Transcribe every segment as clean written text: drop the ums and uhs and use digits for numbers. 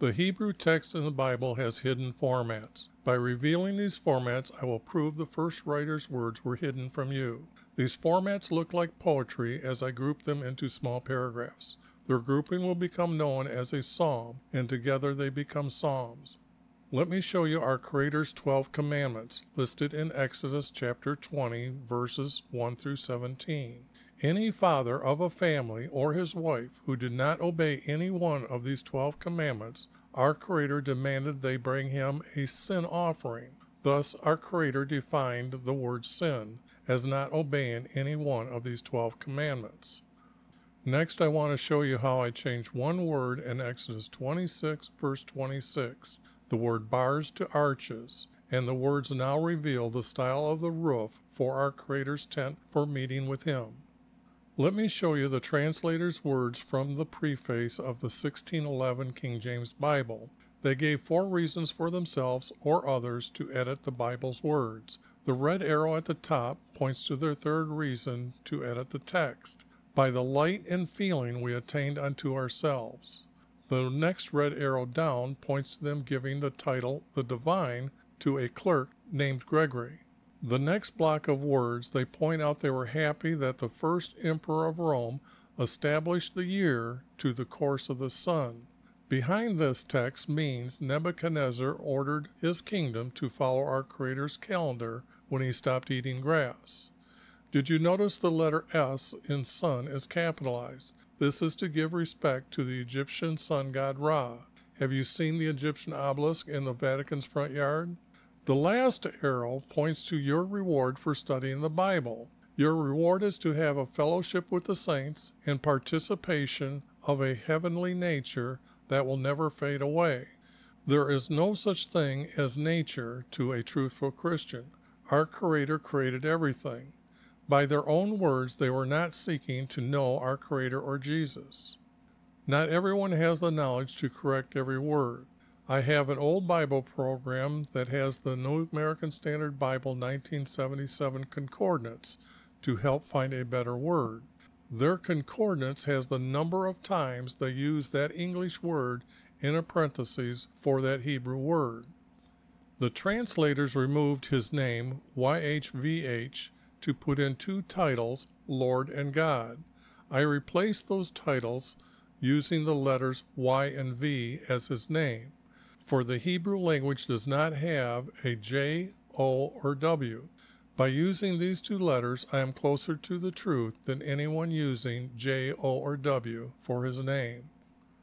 The Hebrew text in the Bible has hidden formats. By revealing these formats, I will prove the first writer's words were hidden from you. These formats look like poetry as I group them into small paragraphs. Their grouping will become known as a psalm, and together they become psalms. Let me show you our Creator's 12 commandments, listed in Exodus chapter 20, verses 1 through 17. Any father of a family or his wife who did not obey any one of these 12 commandments, our Creator demanded they bring him a sin offering. Thus, our Creator defined the word sin as not obeying any one of these 12 commandments. Next, I want to show you how I changed one word in Exodus 26, verse 26, the word bars to arches, and the words now reveal the style of the roof for our Creator's tent for meeting with Him. Let me show you the translator's words from the preface of the 1611 King James Bible. They gave 4 reasons for themselves or others to edit the Bible's words. The red arrow at the top points to their 3rd reason to edit the text. By the light and feeling we attained unto ourselves. The next red arrow down points to them giving the title, the Divine, to a clerk named Gregory. The next block of words, they point out they were happy that the first emperor of Rome established the year to the course of the sun. Behind this text means Nebuchadnezzar ordered his kingdom to follow our Creator's calendar when he stopped eating grass. Did you notice the letter S in sun is capitalized? This is to give respect to the Egyptian sun god Ra. Have you seen the Egyptian obelisk in the Vatican's front yard? The last arrow points to your reward for studying the Bible. Your reward is to have a fellowship with the saints and participation of a heavenly nature that will never fade away. There is no such thing as nature to a truthful Christian. Our Creator created everything. By their own words, they were not seeking to know our Creator or Jesus. Not everyone has the knowledge to correct every word. I have an old Bible program that has the New American Standard Bible 1977 concordance to help find a better word. Their concordance has the number of times they use that English word in a parenthesis for that Hebrew word. The translators removed his name, YHVH, to put in 2 titles, Lord and God. I replaced those titles using the letters Y and V as his name, for the Hebrew language does not have a J, O, or W. By using these 2 letters, I am closer to the truth than anyone using J, O, or W for his name.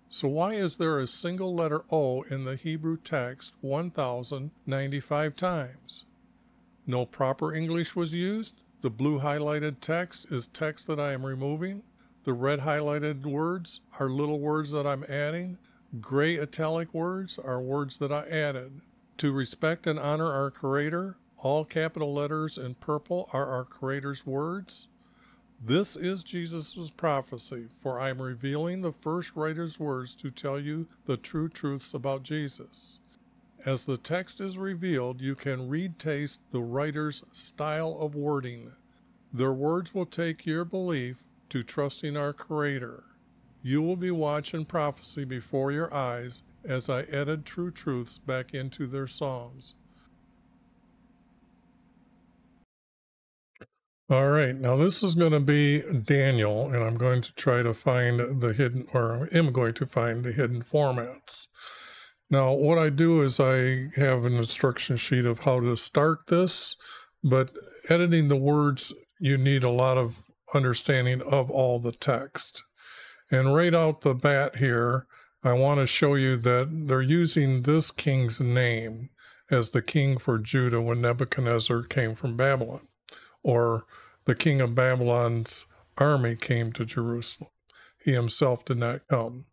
So why is there a single letter O in the Hebrew text 1,095 times? No proper English was used? The blue highlighted text is text that I am removing. The red highlighted words are little words that I'm adding. Gray italic words are words that I added. To respect and honor our Creator, all capital letters in purple are our Creator's words. This is Jesus' prophecy, for I am revealing the first writer's words to tell you the true truths about Jesus. As the text is revealed, you can read-taste the writer's style of wording. Their words will take your belief to trusting our Creator. You will be watching prophecy before your eyes as I edit true truths back into their psalms. All right, now this is going to be Daniel, and I'm going to try to find the hidden, or I am going to find the hidden formats. Now, what I do is I have an instruction sheet of how to start this, but editing the words, you need a lot of understanding of all the text. And right out the bat here, I want to show you that they're using this king's name as the king for Judah when Nebuchadnezzar came from Babylon, or the king of Babylon's army came to Jerusalem. He himself did not come.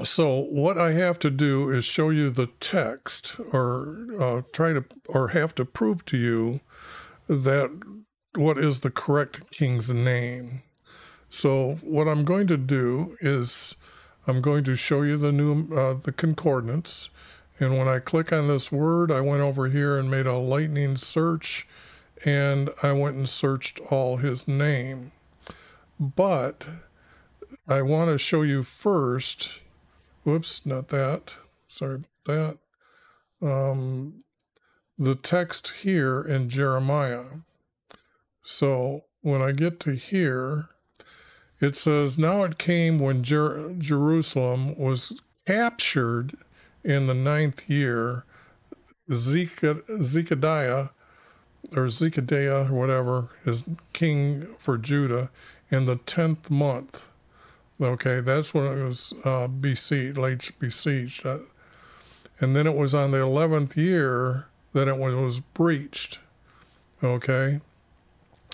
So what I have to do is show you the text, or have to prove to you that what is the correct king's name. So what I'm going to do is I'm going to show you the concordance, and when I click on this word, I went over here and made a lightning search, and I went and searched all his name. But I want to show you first whoops, not that. Sorry about that. The text here in Jeremiah. So when I get to here, it says, now it came when Jerusalem was captured in the 9th year, Zechariah, or whatever, is king for Judah, in the 10th month. Okay, that's when it was besieged. And then it was on the 11th year that it was breached. Okay,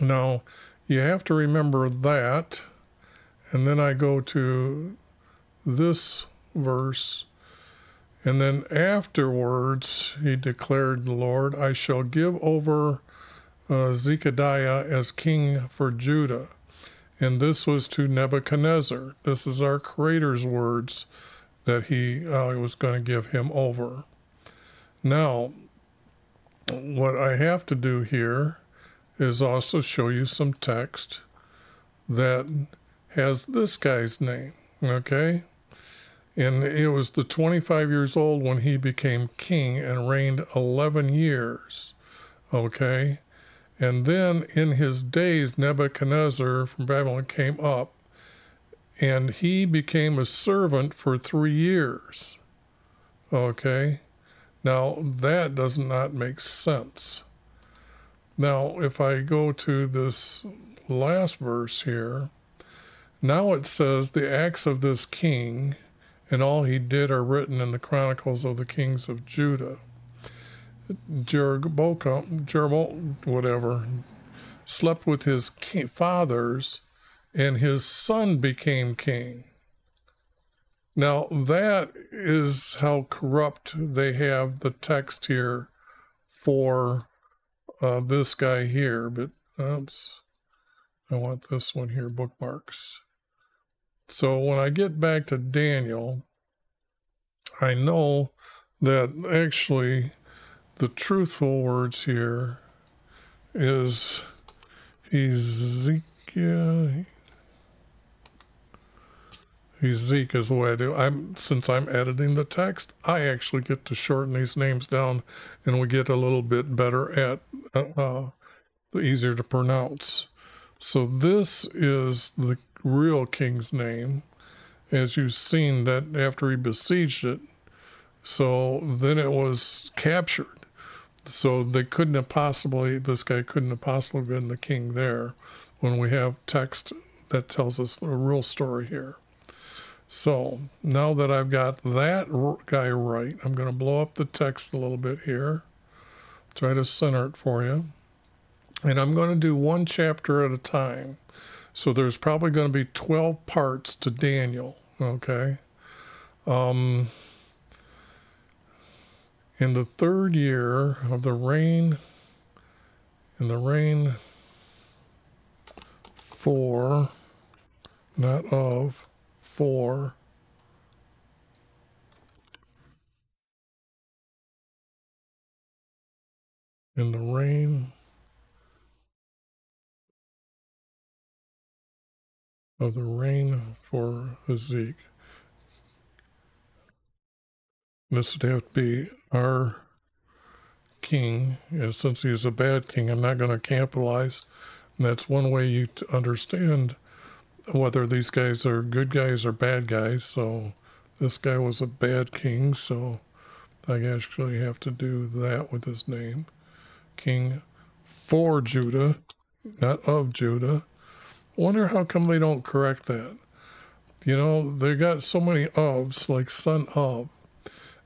now you have to remember that. And then I go to this verse. And then afterwards, he declared, the Lord, I shall give over Zechariah as king for Judah. And this was to Nebuchadnezzar. This is our Creator's words that he was going to give him over. Now, what I have to do here is also show you some text that has this guy's name, okay? And it was the 25 years old when he became king and reigned 11 years, okay? And then in his days, Nebuchadnezzar from Babylon came up, and he became a servant for 3 years, okay? Now, that does not make sense. Now, if I go to this last verse here, now it says, the acts of this king and all he did are written in the Chronicles of the Kings of Judah. Jeroboam, whatever, slept with his fathers, and his son became king. Now, that is how corrupt they have the text here for this guy here. But, oops, I want this one here, bookmarks. So when I get back to Daniel, I know that actually the truthful words here is Ezekiel. Zeke is the way I do. Since I'm editing the text, I actually get to shorten these names down, and we get a little bit better at easier to pronounce. So this is the real king's name, as you've seen that after he besieged it. So then it was captured. So they couldn't have possibly, this guy couldn't have possibly been the king there when we have text that tells us a real story here. So now that I've got that guy right, I'm going to blow up the text a little bit here, try to center it for you. And I'm going to do one chapter at a time. So there's probably going to be 12 parts to Daniel, okay? In the 3rd year of the reign, in the reign for, not of, for, in the reign of the reign for Zeke. This would have to be our king, and since he's a bad king, I'm not going to capitalize. And that's one way you understand whether these guys are good guys or bad guys. So this guy was a bad king, so I actually have to do that with his name. King for Judah, not of Judah. Wonder how come they don't correct that. You know, they got so many ofs, like son of.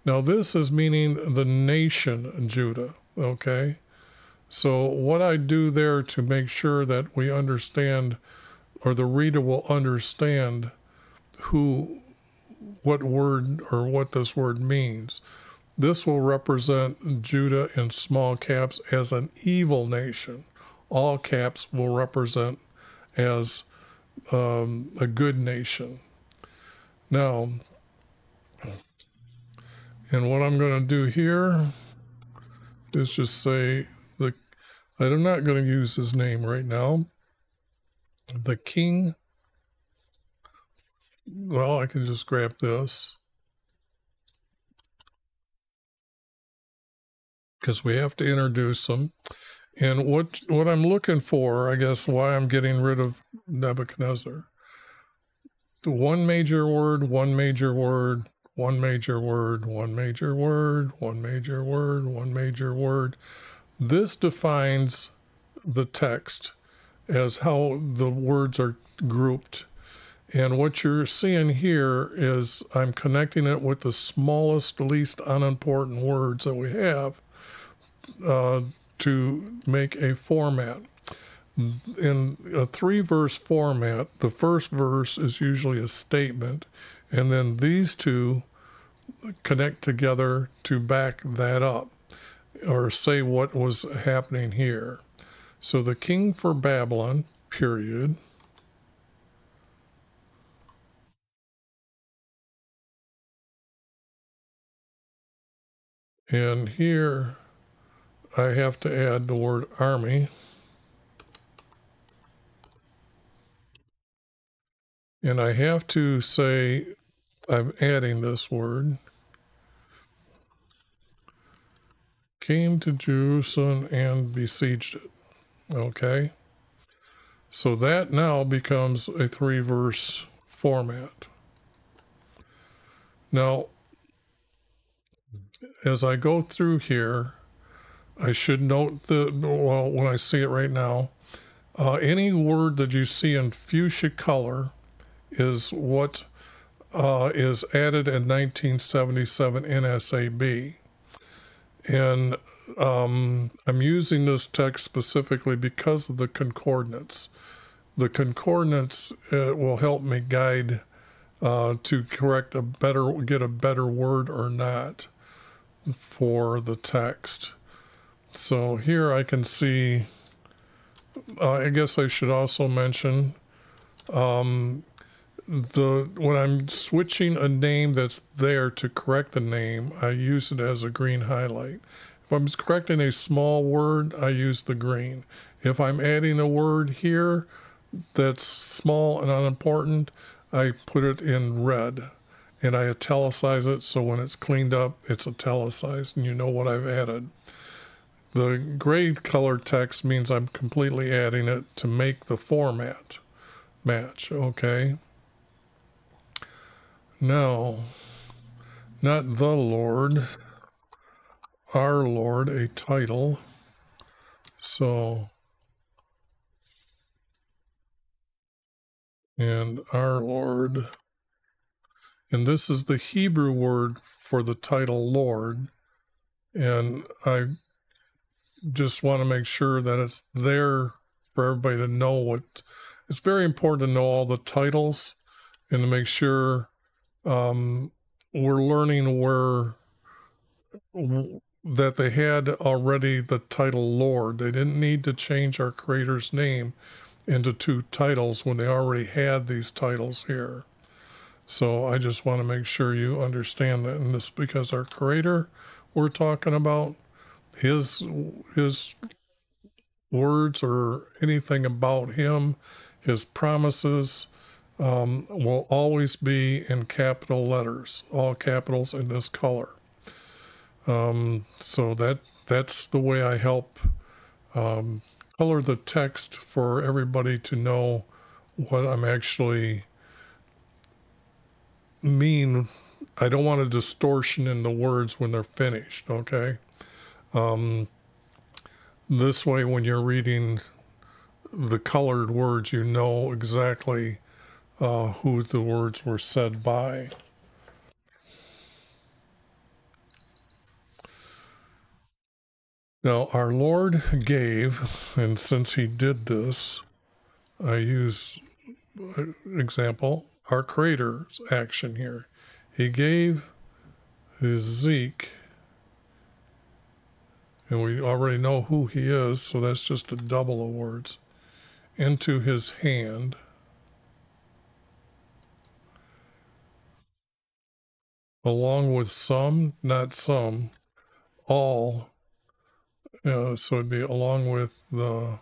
Now this is meaning the nation Judah, okay? So what I do there to make sure that we understand, or the reader will understand what word or what this word means. This will represent Judah in small caps as an evil nation. All caps will represent as a good nation. Now, and what I'm going to do here is just say, I'm not going to use his name right now. The king, well, I can just grab this. because we have to introduce them. And what I'm looking for, I guess, why I'm getting rid of Nebuchadnezzar. The one major word, one major word, one major word, one major word, one major word, one major word. This defines the text as how the words are grouped. And what you're seeing here is I'm connecting it with the smallest, least unimportant words that we have to make a format. In a 3-verse format, the first verse is usually a statement, and then these two connect together to back that up or say what was happening here. So the king for Babylon, period. And here I have to add the word army. And I have to say I'm adding this word. Came to Jerusalem and besieged it. Okay. So that now becomes a 3-verse format. Now, as I go through here, I should note that, well, when I see it right now, any word that you see in fuchsia color is what is added in 1977 NSAB. And I'm using this text specifically because of the concordance. The concordance will help me guide to get a better word or not for the text. So here I can see, I guess I should also mention, when I'm switching a name that's there to correct the name, I use it as a green highlight. If I'm correcting a small word, I use the green. If I'm adding a word here that's small and unimportant, I put it in red and I italicize it, so when it's cleaned up, it's italicized and you know what I've added. The gray colored text means I'm completely adding it to make the format match, okay? Now, not the Lord, our Lord, a title. So, and our Lord, and this is the Hebrew word for the title Lord. And I just want to make sure that it's there for everybody to know what, it's very important to know all the titles and to make sure we're learning that they had already the title Lord. They didn't need to change our Creator's name into 2 titles when they already had these titles here. So I just want to make sure you understand that. And this because our Creator we're talking about, his words or anything about him, his promises, will always be in capital letters, all capitals in this color. So that's the way I help color the text for everybody to know what I'm actually mean. I don't want a distortion in the words when they're finished, okay? This way, when you're reading the colored words, you know exactly who the words were said by. Now, our Lord gave, and since he did this, I use example, our Creator's action here. He gave his Zeke, and we already know who he is, so that's just a double of words, into his hand. Along with some, not some, all, so it'd be along with the,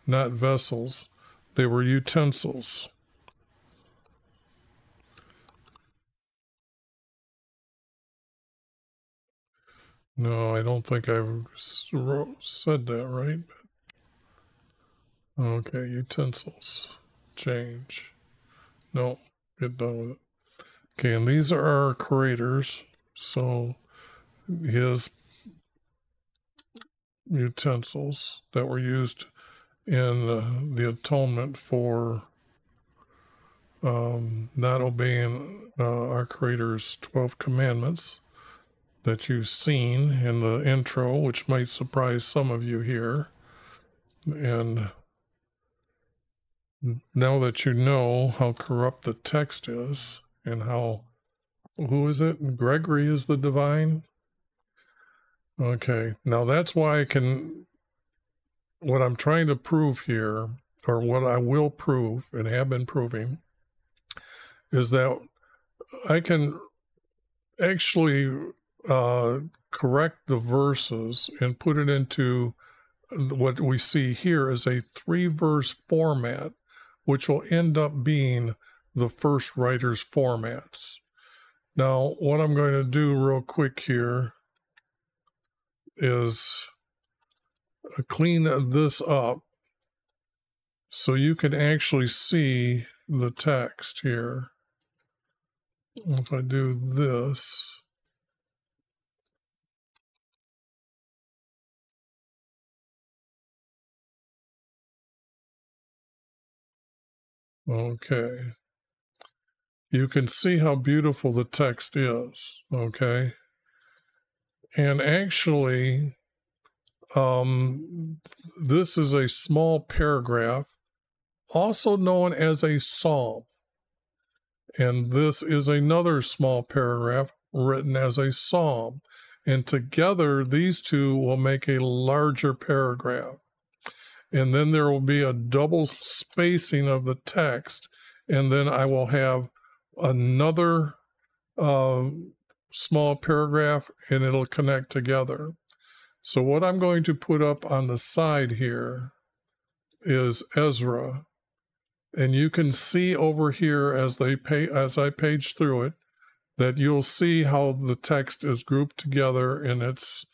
not vessels, they were utensils. No, I don't think I've said that, right? Okay, utensils. Change. No, get done with it. Okay, and these are our creators. So his utensils that were used in the atonement for not obeying our Creator's 12 commandments that you've seen in the intro, which might surprise some of you here. And now that you know how corrupt the text is and how, who is it? Gregory is the divine? Okay, now that's why I can, what I'm trying to prove here, or what I will prove and have been proving, is that I can actually correct the verses and put it into what we see here as a 3-verse format, which will end up being the first writer's formats. Now, what I'm going to do real quick here is clean this up so you can actually see the text here. If I do this, okay, you can see how beautiful the text is, okay? And actually, this is a small paragraph, also known as a psalm. And this is another small paragraph written as a psalm. And together, these two will make a larger paragraph. And then there will be a double spacing of the text. And then I will have another small paragraph, and it'll connect together. So what I'm going to put up on the side here is Ezra. And you can see over here as I page through it, that you'll see how the text is grouped together and it's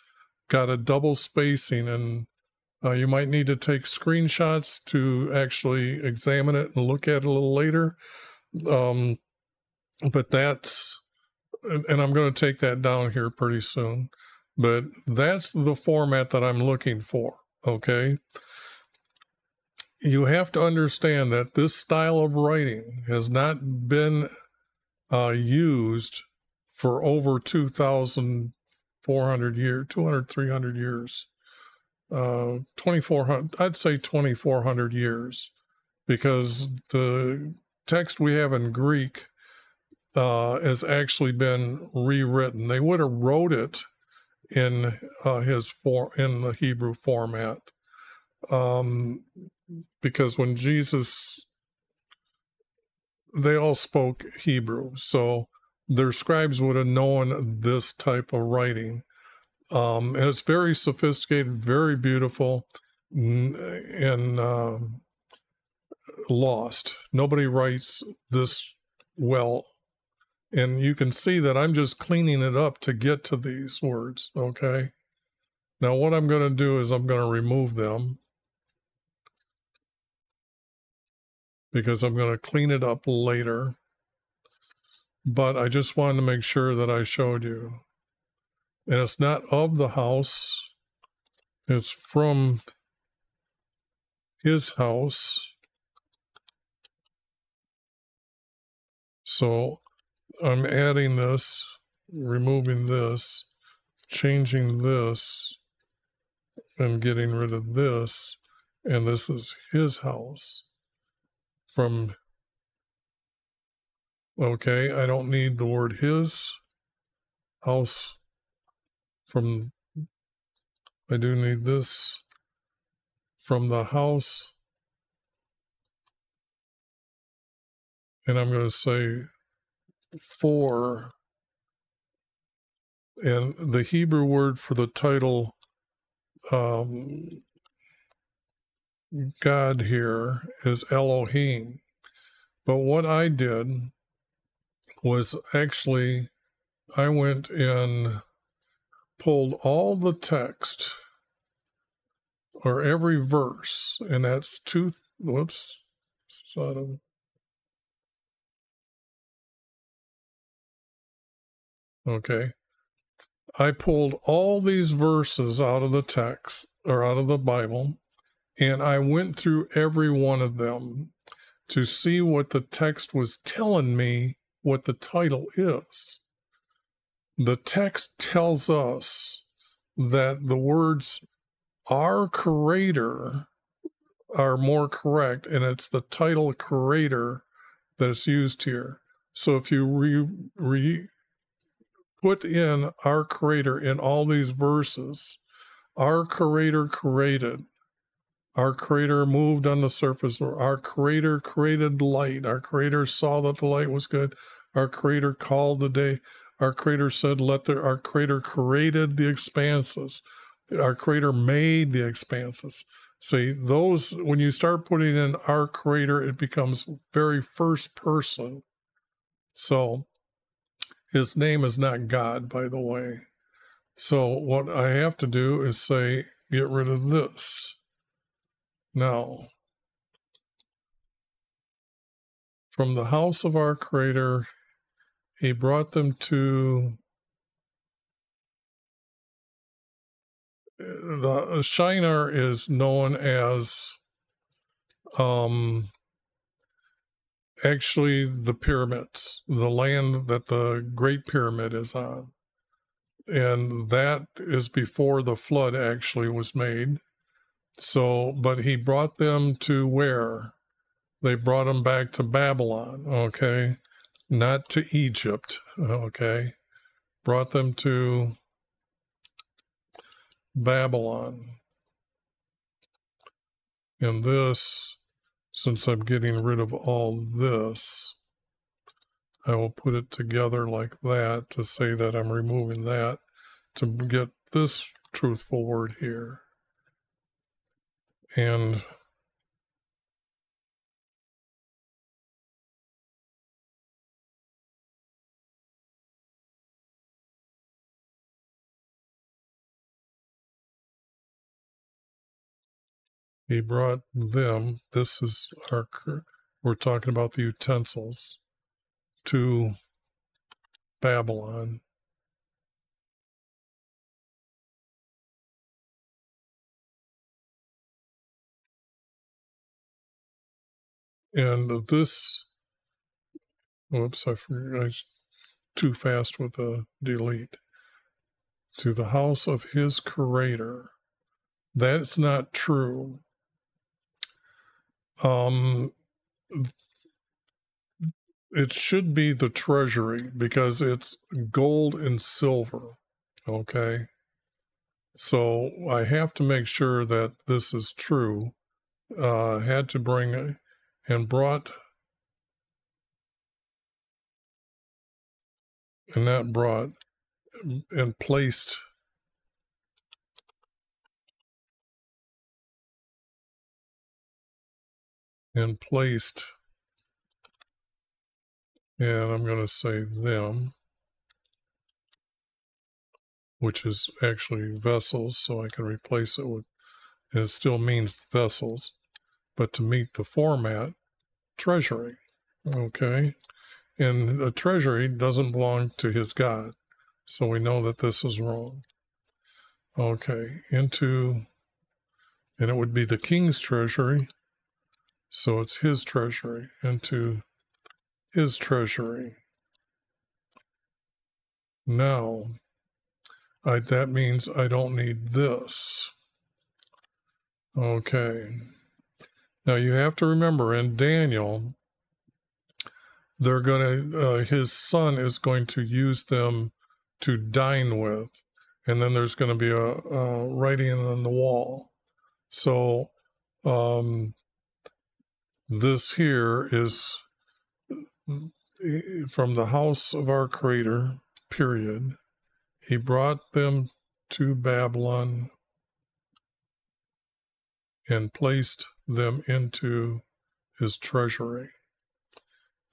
got a double spacing, and you might need to take screenshots to actually examine it and look at it a little later. But that's, and I'm going to take that down here pretty soon, but that's the format that I'm looking for, okay? You have to understand that this style of writing has not been used for over 2,400 years, 200, 300 years, 2,400, I'd say 2,400 years, because the text we have in Greek has actually been rewritten. They would have wrote it in in the Hebrew format. Because when Jesus, they all spoke Hebrew, so their scribes would have known this type of writing. And it's very sophisticated, very beautiful, and lost. Nobody writes this well. And you can see that I'm just cleaning it up to get to these words, okay? Now what I'm going to do is I'm going to remove them, because I'm going to clean it up later. But I just wanted to make sure that I showed you. And it's not of the house. It's from his house. So I'm adding this, removing this, changing this, and getting rid of this. And this is his house. From, okay, I don't need the word his house. From, I do need this, from the house. And I'm going to say for, and the Hebrew word for the title God here is Elohim. But what I did was actually, I went and pulled all the text, or every verse, and that's okay. I pulled all these verses out of the text, or out of the Bible, and I went through every one of them to see what the text was telling me what the title is. The text tells us that the words "our Creator" are more correct, and it's the title "Creator" that's used here. So if you put in "our Creator" in all these verses, our Creator created, our Creator moved on the surface, or our Creator created light, our Creator saw that the light was good, our Creator called the day, our Creator said, our Creator created the expanses, our Creator made the expanses. See, those, when you start putting in our Creator, it becomes very first person. So his name is not God, by the way. So what I have to do is say, get rid of this. Now, from the house of our Creator, he brought them to the Shinar is known as actually the pyramids, the land that the Great Pyramid is on. And that is before the flood actually was made. So, but he brought them to where? They brought them back to Babylon, okay? Not to Egypt, okay? Brought them to Babylon. And this, since I'm getting rid of all this, I will put it together like that to say that I'm removing that to get this truthful word here. And he brought them, this is our, we're talking about the utensils, to Babylon. And this, whoops, I forgot, I was too fast with the delete. To the house of his Creator. That's not true. It should be the treasury because it's gold and silver, okay? So I have to make sure that this is true. Had to bring and brought, and that brought and placed and placed, and I'm going to say them, which is actually vessels, so I can replace it with, and it still means vessels, but to meet the format, treasury, okay? And a treasury doesn't belong to his God, so we know that this is wrong. Okay, into, and it would be the king's treasury, so it's his treasury, into his treasury. Now, that means I don't need this. Okay. Now you have to remember in Daniel, they're going to, his son is going to use them to dine with. And then there's going to be a writing on the wall. So this here is from the house of our Creator, period. He brought them to Babylon and placed them into his treasury.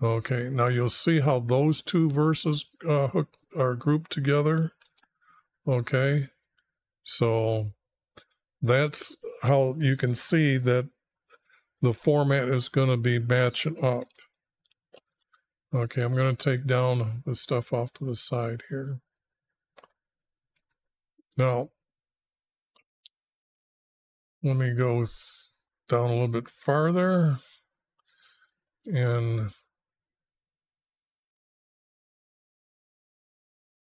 Okay, now you'll see how those two verses are grouped together. Okay, so that's how you can see that the format is going to be matching up. Okay, I'm going to take down the stuff off to the side here. Now, let me go down a little bit farther, and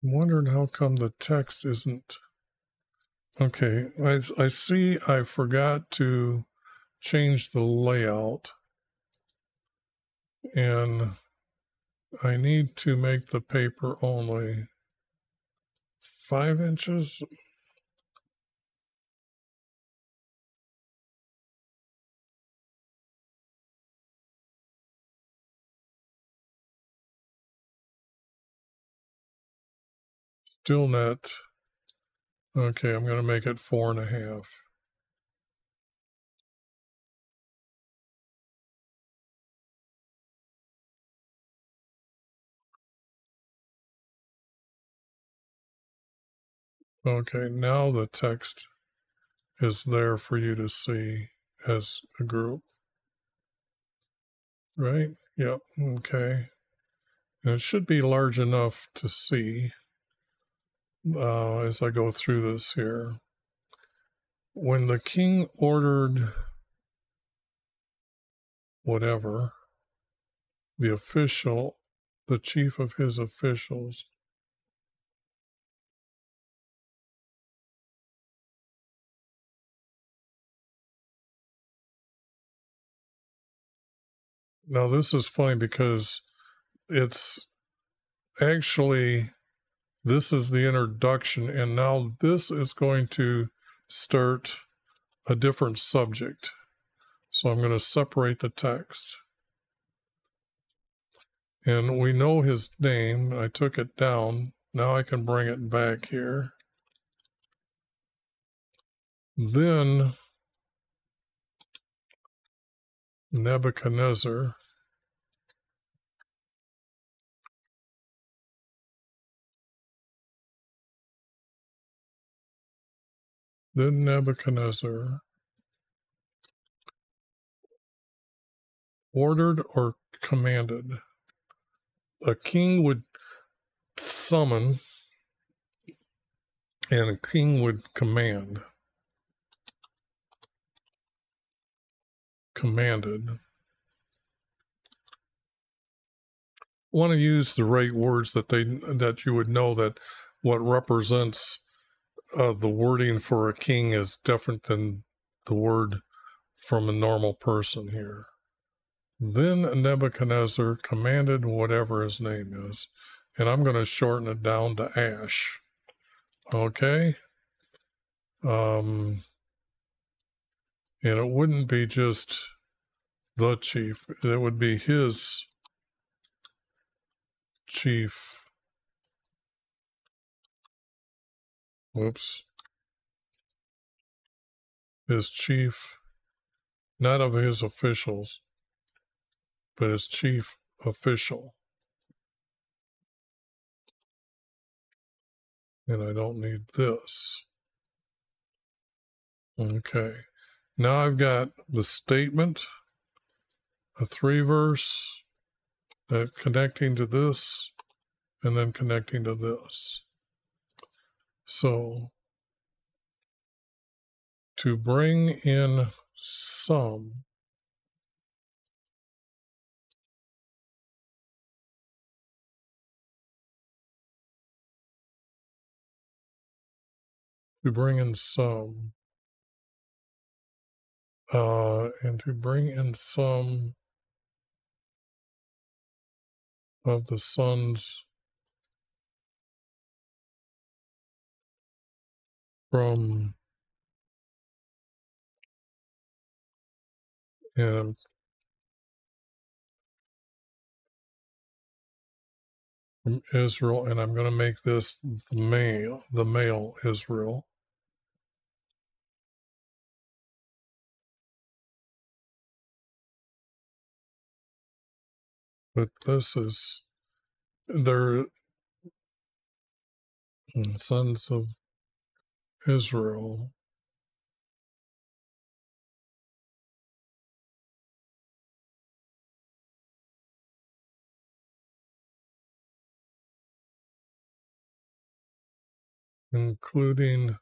I'm wondering how come the text isn't. Okay, I see I forgot to change the layout, and I need to make the paper only 5 inches. Still not. Okay, I'm going to make it 4.5. Okay, now the text is there for you to see as a group. Right? Yep. Okay. And it should be large enough to see as I go through this here. When the king ordered whatever, the official, the chief of his officials, now this is funny because it's actually, this is the introduction, and now this is going to start a different subject. So I'm going to separate the text. And we know his name. I took it down. Now I can bring it back here. Then Nebuchadnezzar. Then Nebuchadnezzar ordered or commanded. A king would summon and a king would command. Commanded. Want to use the right words that you would know that what represents the wording for a king is different than the word from a normal person here. Then Nebuchadnezzar commanded whatever his name is, and I'm going to shorten it down to Ash. Okay? And it wouldn't be just the chief, it would be his chief. Whoops. His chief, not of his officials, but his chief official. And I don't need this. Okay. Now I've got the statement, a 3-verse, that connecting to this, and then connecting to this. So, to bring in some, and to bring in some of the sons from Israel, and I'm going to make this the male Israel. But this is their sons of Israel. Including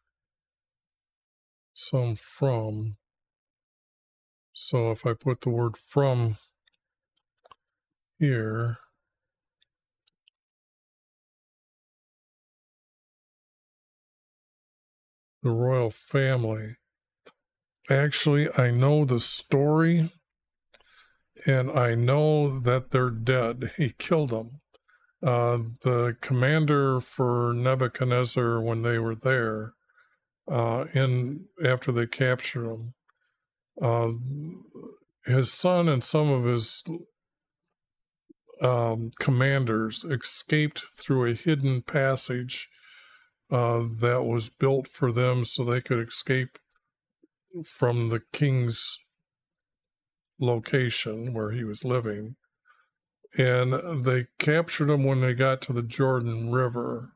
some from. So if I put the word from here, the royal family. Actually, I know the story, and I know that they're dead. He killed them. The commander for Nebuchadnezzar, when they were there, after they captured him, his son and some of his commanders escaped through a hidden passage that was built for them so they could escape from the king's location where he was living. And they captured him when they got to the Jordan River.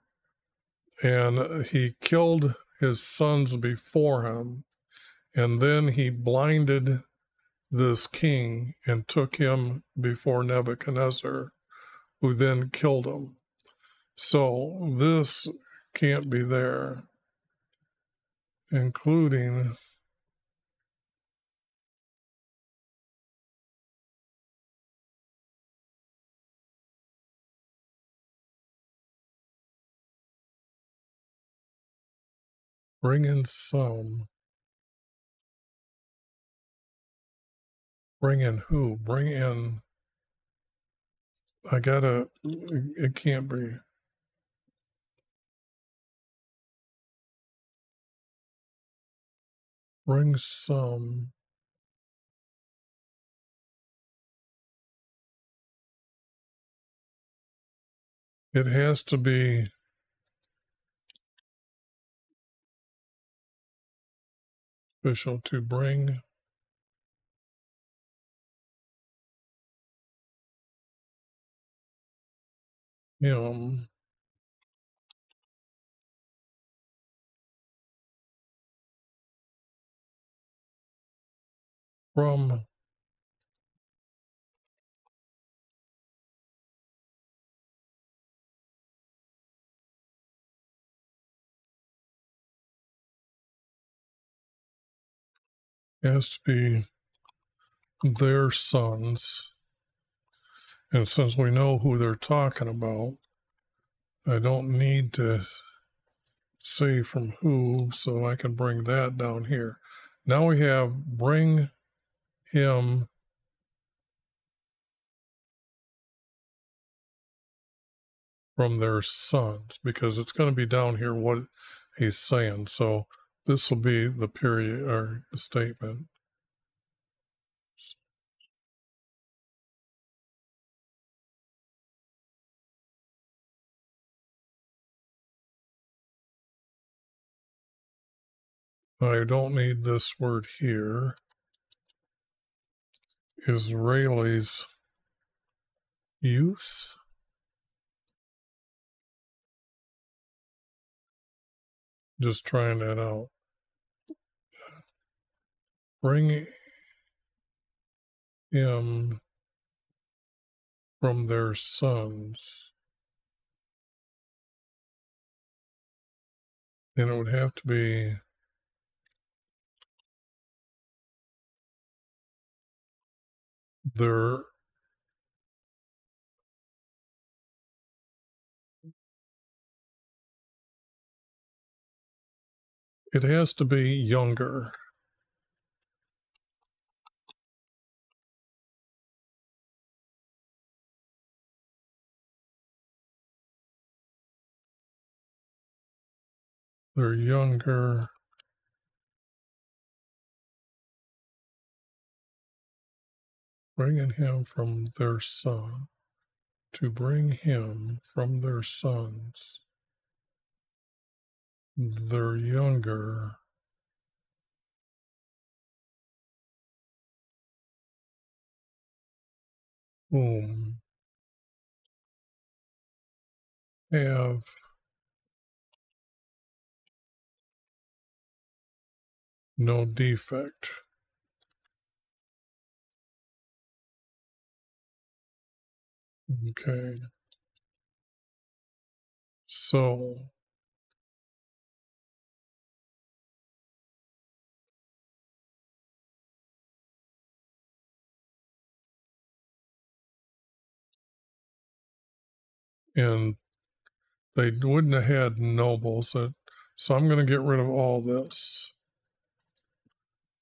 And he killed his sons before him. And then he blinded this king and took him before Nebuchadnezzar, who then killed him. So this can't be there, including bring in some. Bring in who? Bring in. It can't be. Bring some. It has to be official to bring him from has to be their sons. And since we know who they're talking about, I don't need to say from who, so I can bring that down here. Now we have bring him from their sons, because it's going to be down here what he's saying. So this will be the period or the statement. I don't need this word here. Israelis youth. Just trying that out. Bring him from their sons. Then it would have to be their it has to be younger. They're younger. Bringing him from their son. To bring him from their sons. They're younger. Whom have no defect. Okay. So and they wouldn't have had nobles. So I'm going to get rid of all this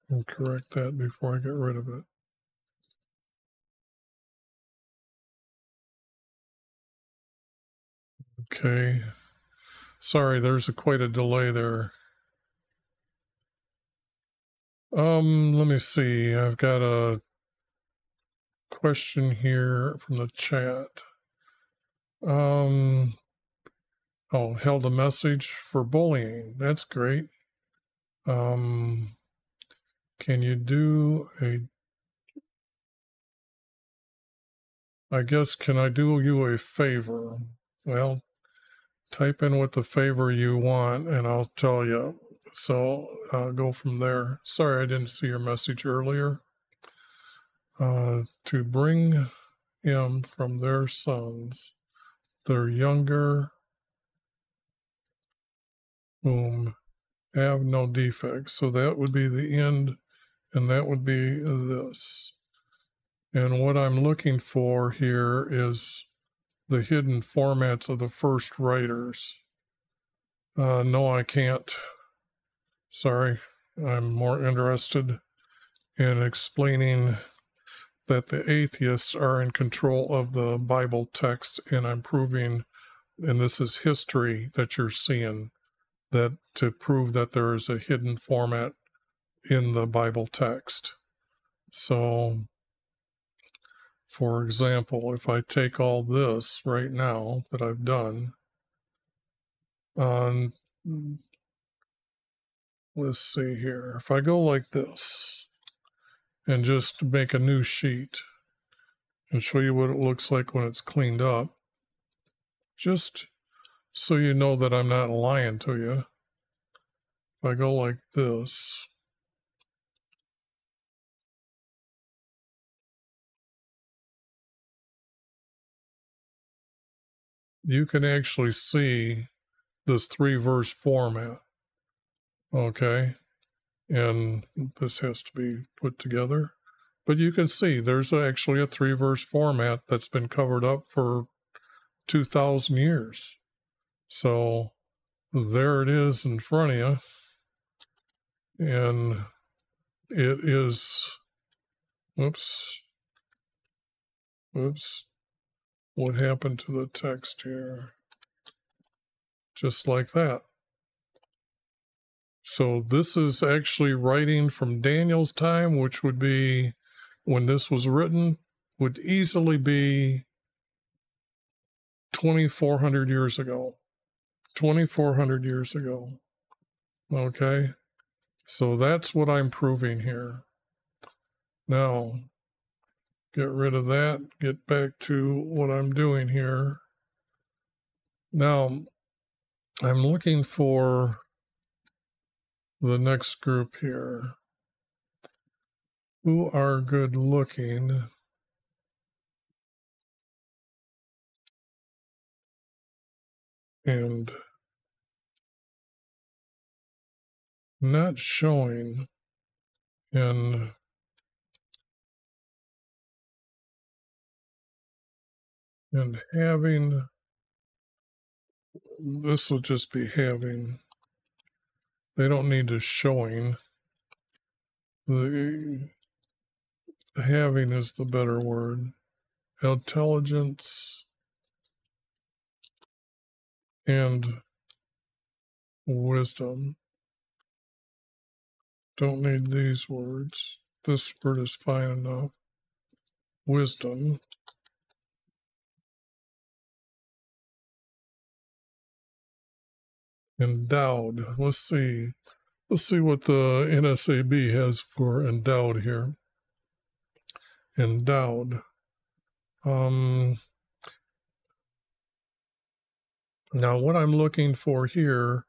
and correct that before I get rid of it. Okay. Sorry, there's quite a delay there. Let me see. I've got a question here from the chat. Oh, held a message for bullying. That's great. Can you do I guess, can I do you a favor? Well, type in what the favor you want and I'll tell you. So I'll go from there. Sorry, I didn't see your message earlier. To bring him from their sons, their younger, whom have no defects. So that would be the end, and that would be this. And what I'm looking for here is the hidden formats of the first writers. No, I can't. Sorry. I'm more interested in explaining that the atheists are in control of the Bible text, and I'm proving, and this is history that you're seeing, that to prove that there is a hidden format in the Bible text. So, for example, if I take all this right now that I've done, let's see here. If I go like this and just make a new sheet and show you what it looks like when it's cleaned up, just so you know that I'm not lying to you. If I go like this, you can actually see this 3-verse format. Okay. And this has to be put together. But you can see there's actually a 3-verse format that's been covered up for 2,000 years. So there it is in front of you. And it is, whoops, what happened to the text here? Just like that. So this is actually writing from Daniel's time, which would be, when this was written, would easily be 2,400 years ago. 2,400 years ago. Okay? So that's what I'm proving here. Now, get rid of that, get back to what I'm doing here. Now, I'm looking for the next group here. Who are good looking and not showing in and having, this will just be having, they don't need to showing. The having is the better word. Intelligence and wisdom. Don't need these words. This word is fine enough. Wisdom. Endowed. Let's see. Let's see what the NSAB has for endowed here. Endowed. Now what I'm looking for here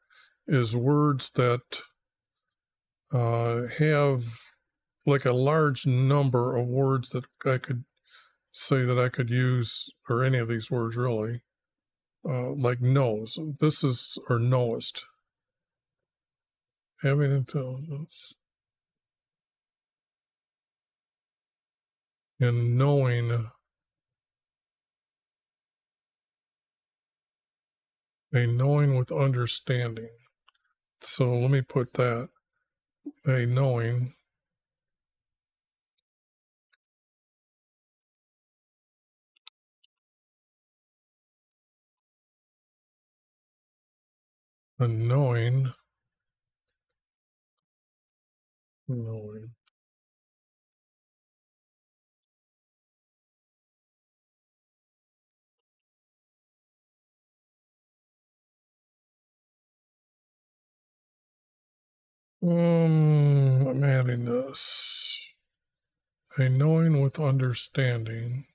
is words that have like a large number of words that I could say that I could use, or any of these words really, like knows. This is, or knowest. Having intelligence. And knowing, a knowing with understanding. So let me put that, a knowing knowing. I'm adding this. A knowing with understanding.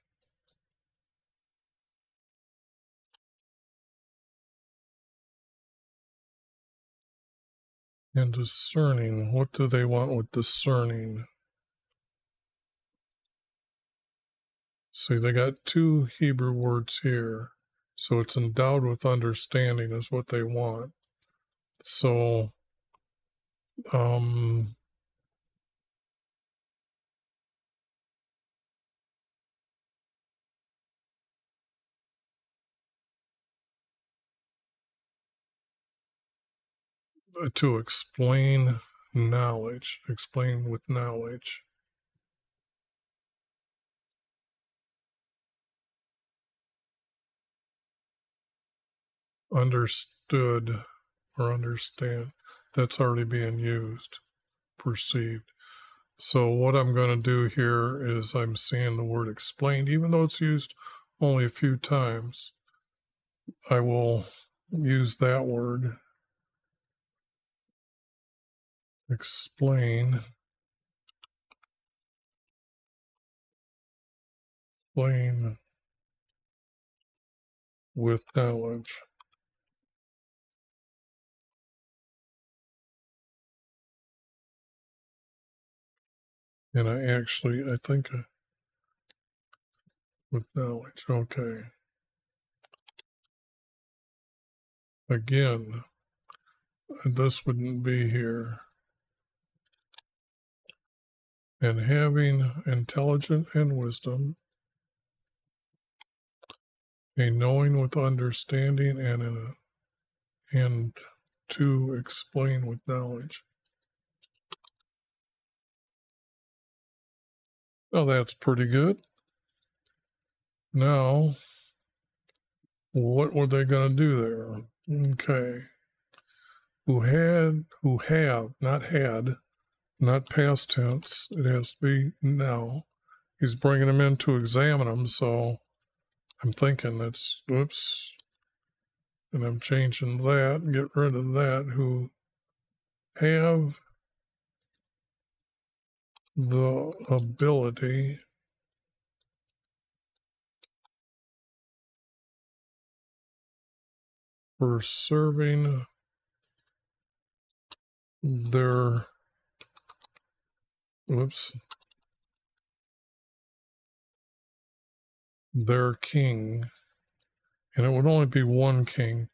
And discerning. What do they want with discerning? See, they got two Hebrew words here. So it's endowed with understanding is what they want. So, to explain knowledge, explain with knowledge. Understood or understand, that's already being used, perceived. So what I'm going to do here is I'm seeing the word explained, even though it's used only a few times. I will use that word, explain, explain with knowledge. And I think with knowledge, okay. Again, this wouldn't be here. And having intelligence and wisdom, a knowing with understanding, and to explain with knowledge. Oh, that's pretty good. Now, what were they going to do there? Okay. Who have, not had, not past tense. It has to be now. He's bringing them in to examine them, so I'm thinking that's, whoops, and I'm changing that and get rid of that. Who have the ability for serving their, their king. And it would only be one king.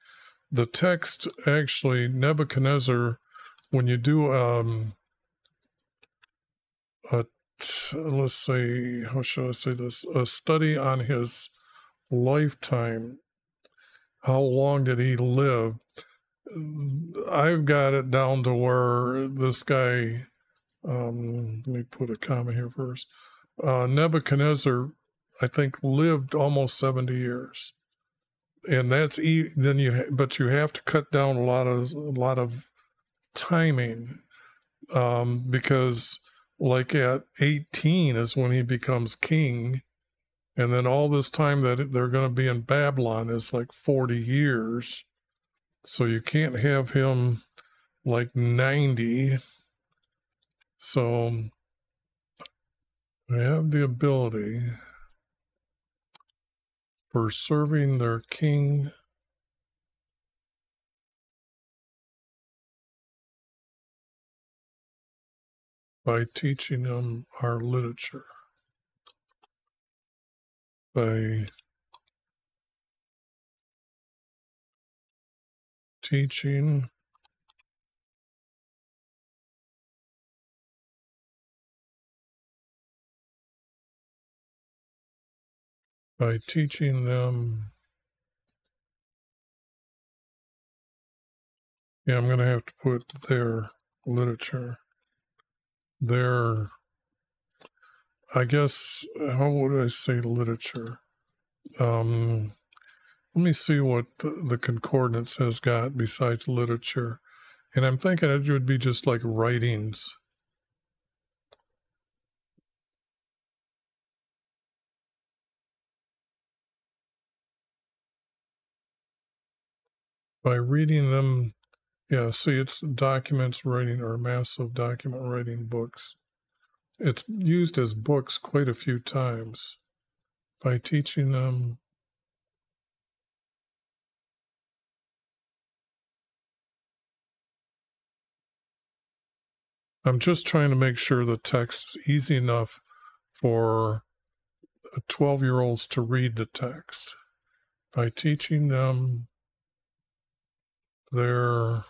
The text actually, Nebuchadnezzar, when you do let's say, how should I say this, a study on his lifetime, how long did he live, I've got it down to where this guy, let me put a comma here first, Nebuchadnezzar, I think, lived almost 70 years. And that's but you have to cut down a lot of timing, because like at 18 is when he becomes king, and then all this time that they're going to be in Babylon is like 40 years. So you can't have him like 90. So they have the ability for serving their king by teaching them our literature, by teaching them. Yeah, I'm going to have to put their literature. Their, I guess, how would I say literature? Let me see what the concordance has got besides literature. And I'm thinking it would be just like writings. By reading them, yeah, see, it's documents writing or massive document writing books. It's used as books quite a few times. By teaching them, I'm just trying to make sure the text is easy enough for 12-year-olds to read the text. By teaching them their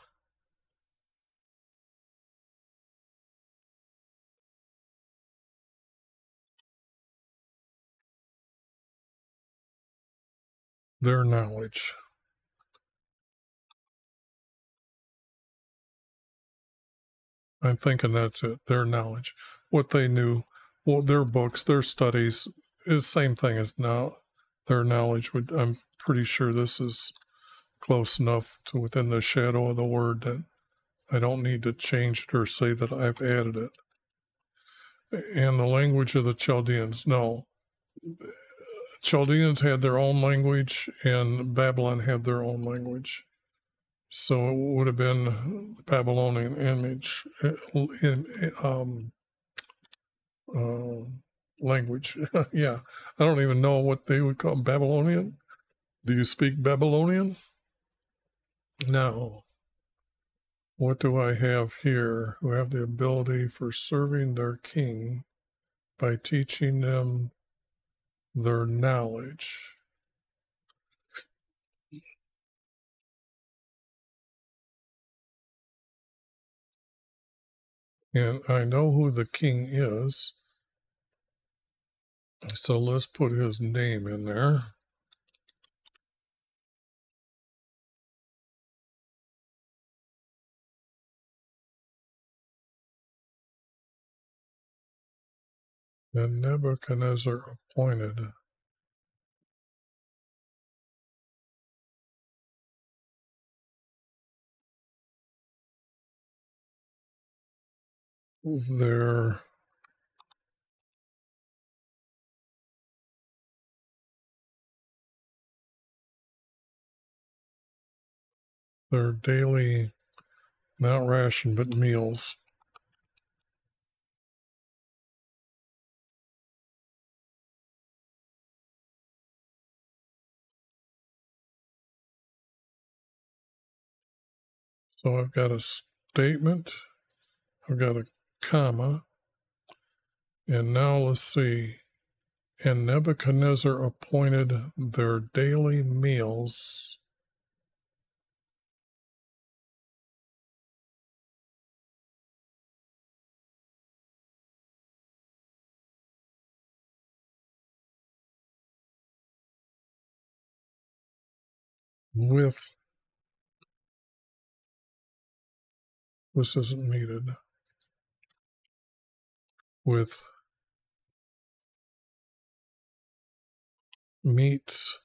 knowledge. I'm thinking that's it, their knowledge. What they knew, well, their books, their studies is the same thing as now. Their knowledge would, I'm pretty sure this is close enough to within the shadow of the word that I don't need to change it or say that I've added it. And the language of the Chaldeans, no. Chaldeans had their own language and Babylon had their own language. So it would have been the Babylonian image, language. Yeah, I don't even know what they would call Babylonian. Do you speak Babylonian? No. What do I have here? Who have the ability for serving their king by teaching them their knowledge. And I know who the king is. So let's put his name in there. And Nebuchadnezzar appointed their daily, not ration, but meals. So I've got a statement, I've got a comma, and now let's see. And Nebuchadnezzar appointed their daily meals with, this isn't needed, with meats.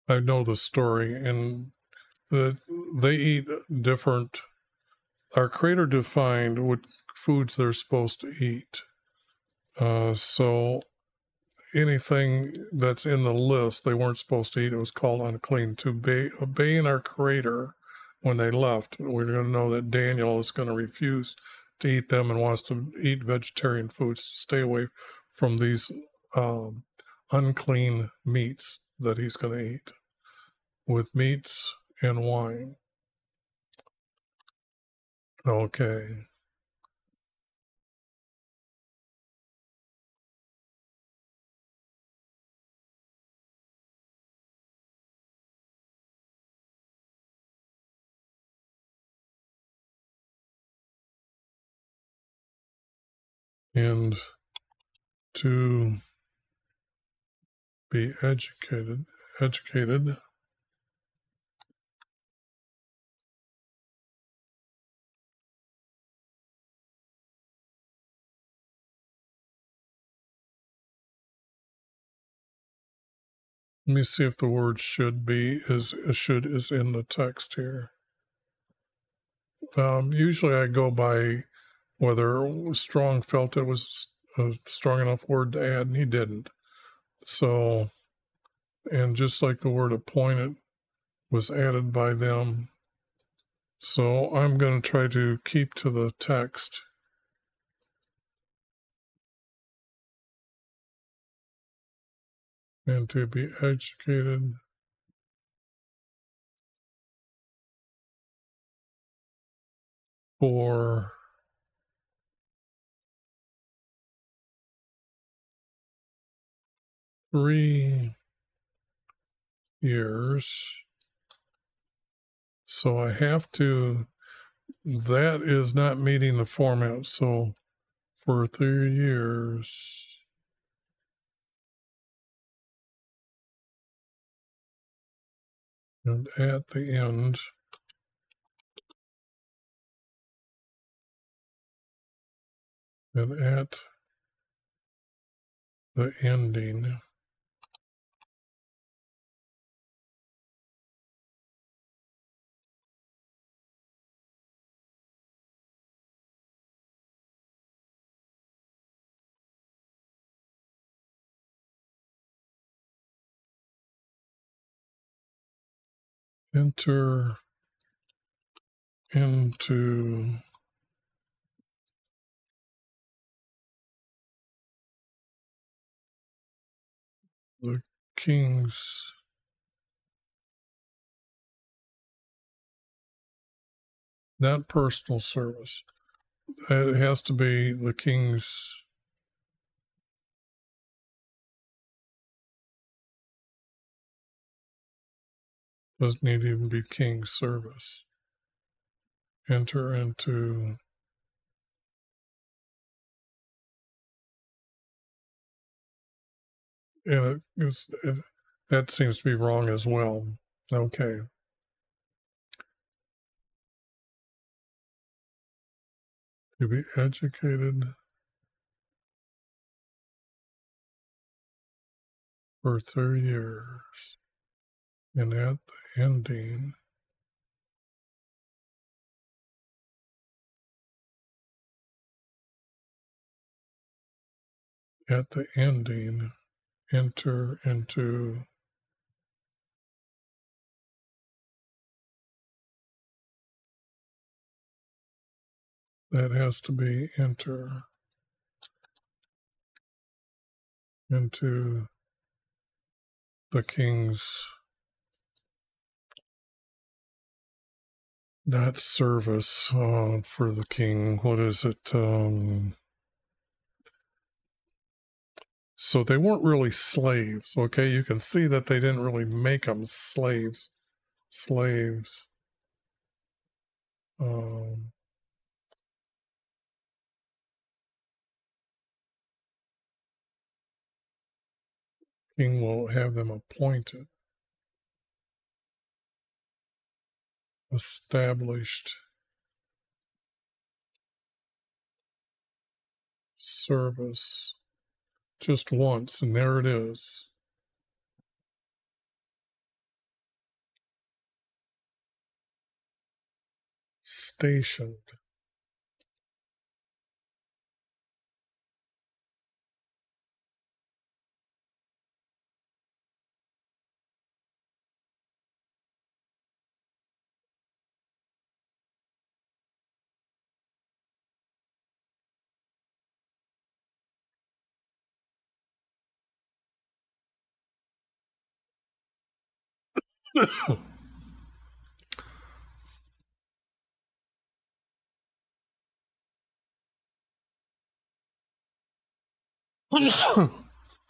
I know the story, and they eat different. Our Creator defined what foods they're supposed to eat. So anything that's in the list they weren't supposed to eat, it was called unclean. To obeying our Creator when they left, we're going to know that Daniel is going to refuse to eat them and wants to eat vegetarian foods to stay away from these unclean meats that he's going to eat, with meats and wine. Okay. And to be educated. Let me see if the word should is in the text here. Usually I go by whether Strong felt it was a strong enough word to add, and he didn't. So, and just like the word appointed was added by them. So I'm going to try to keep to the text. And to be educated for 3 years. So I have to, that is not meeting the format. So for 3 years, and at the end, and at the ending, enter into the king's not personal service. It has to be the king's, doesn't need to even be king's service. Enter into, and that seems to be wrong as well. Okay. To be educated for 3 years, and at the ending, enter into that has to be enter into the king's, not service for the king. What is it? So they weren't really slaves. Okay, you can see that they didn't really make them slaves. Um, king will have them appointed, established service just once, and there it is. Stationed.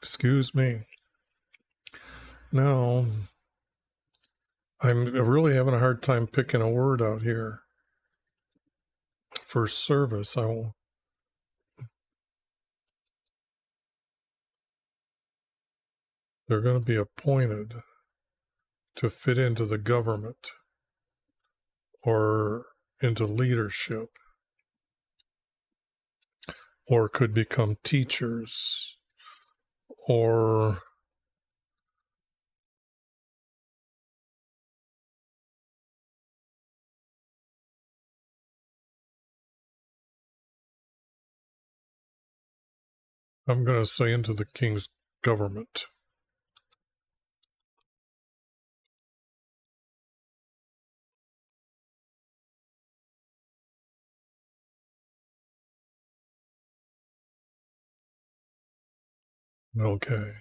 Excuse me. Now, I'm really having a hard time picking a word out here for service. They're going to be appointed to fit into the government or into leadership, or could become teachers, or I'm going to say into the king's government. Okay.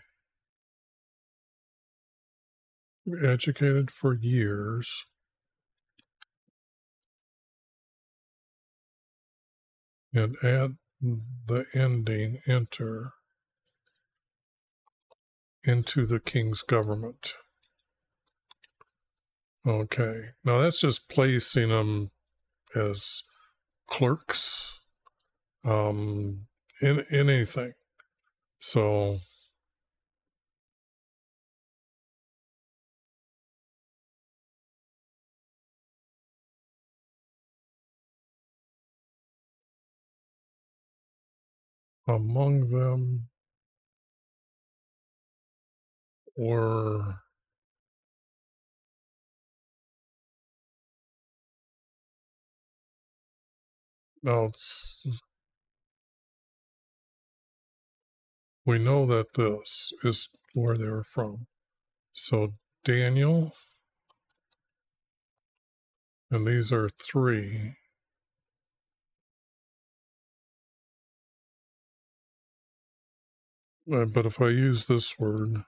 Educated for years. And at the ending, enter into the king's government. Okay. Now that's just placing them as clerks in anything. So among them were now we know that this is where they were from. So Daniel, and these are three. But if I use this word,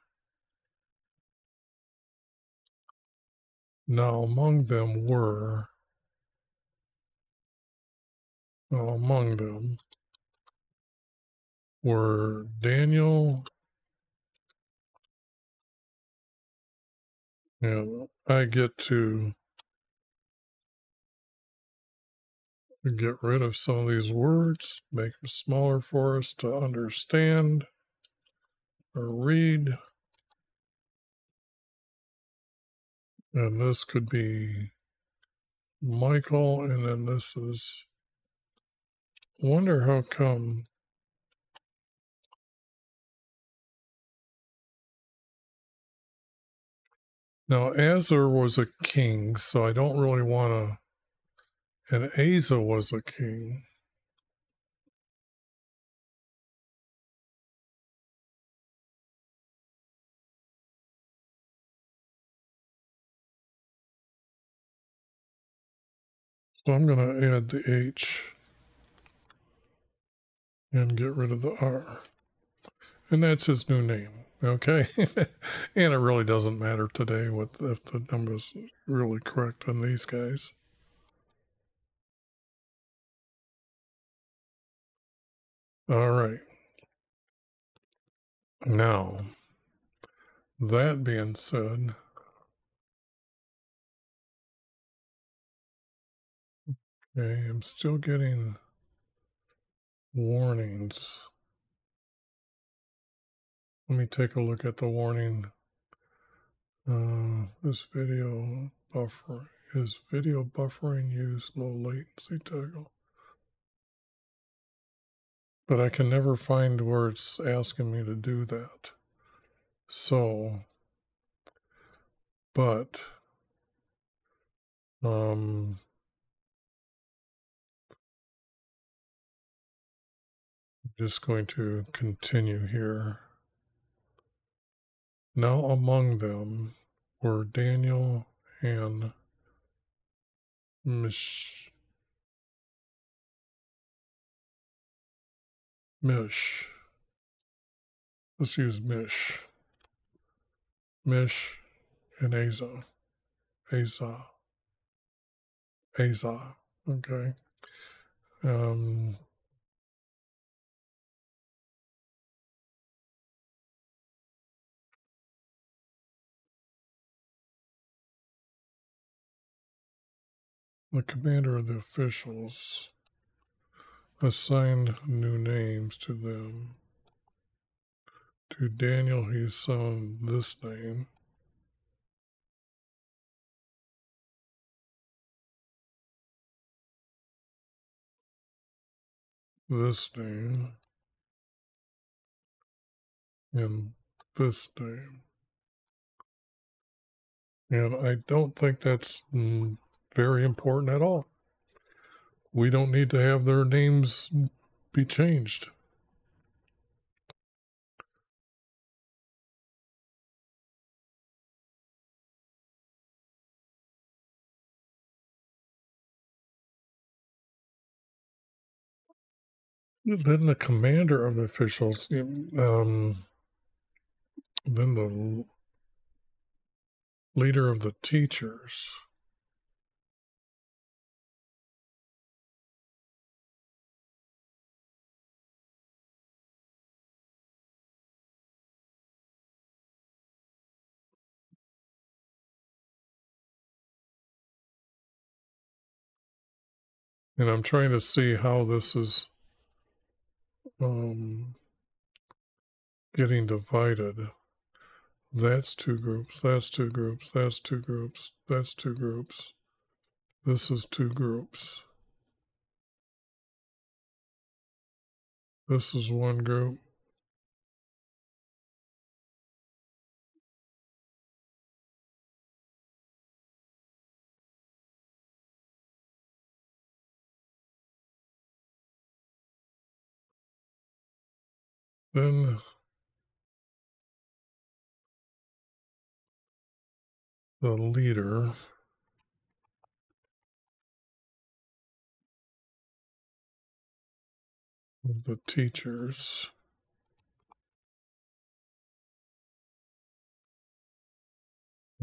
now among them were, Daniel, and I get to get rid of some of these words, make them smaller for us to understand or read. And this could be Michael, and then this is, wonder how come. Now, Azar was a king, so I don't really want to, and Asa was a king. So I'm going to add the H and get rid of the R. And that's his new name, okay? And it really doesn't matter today if the number's really correct on these guys. All right. Now, that being said, okay, I'm still getting warnings. Let me take a look at the warning. This video buffer. Is video buffering use low latency toggle? But I can never find where it's asking me to do that. So, but, just going to continue here. Now among them were Daniel and Mish. Let's use Mish. Mish and Asa. Okay. The commander of the officials assigned new names to them. To Daniel he assigned this name. This name. And this name. And I don't think that's very important at all. We don't need to have their names be changed. Then the commander of the officials, then the leader of the teachers. And I'm trying to see how this is getting divided. That's two groups, that's two groups, that's two groups, that's two groups. This is two groups. This is one group. Then the leader of the teachers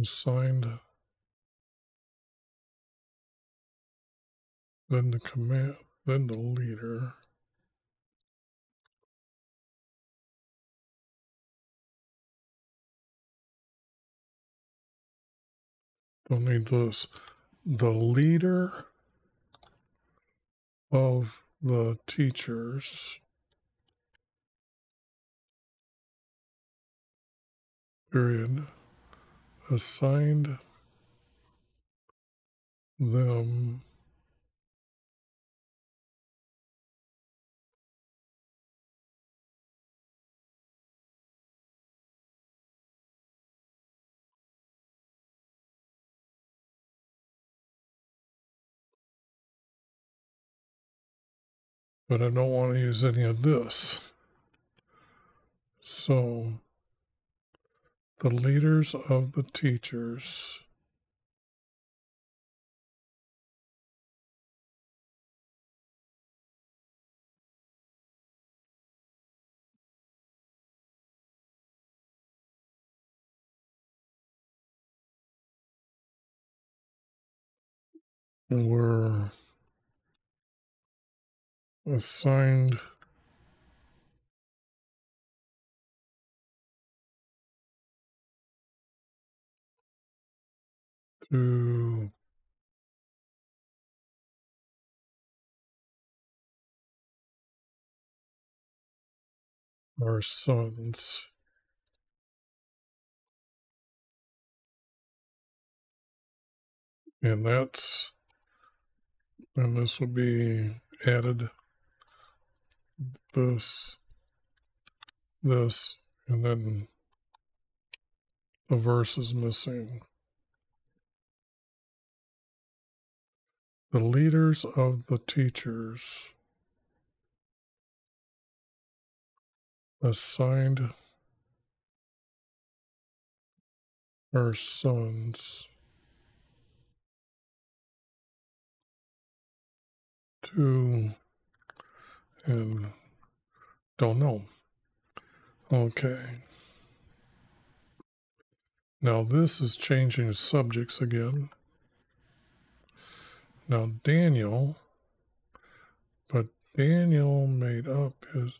assigned, then the command, then the leader. Don't need this. The leader of the teachers, period, assigned them but I don't want to use any of this. So the leaders of the teachers were assigned to our sons. And this would be added, this, and then the verse is missing. The leaders of the teachers assigned our sons to, and don't know. Okay. Now this is changing subjects again. Now Daniel made up his,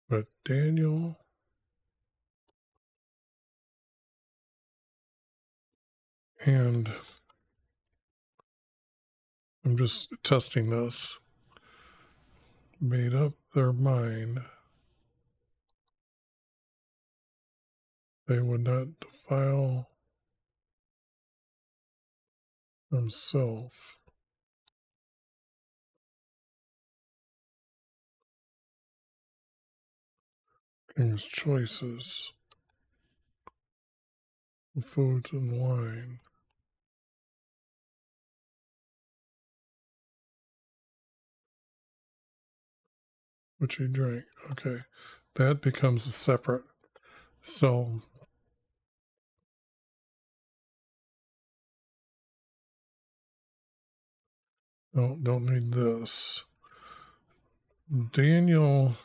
But Daniel and I'm just testing this, made up their mind they would not defile themselves in his choices of food and wine, which he drank. Okay, that becomes a separate. So don't need this. Daniel,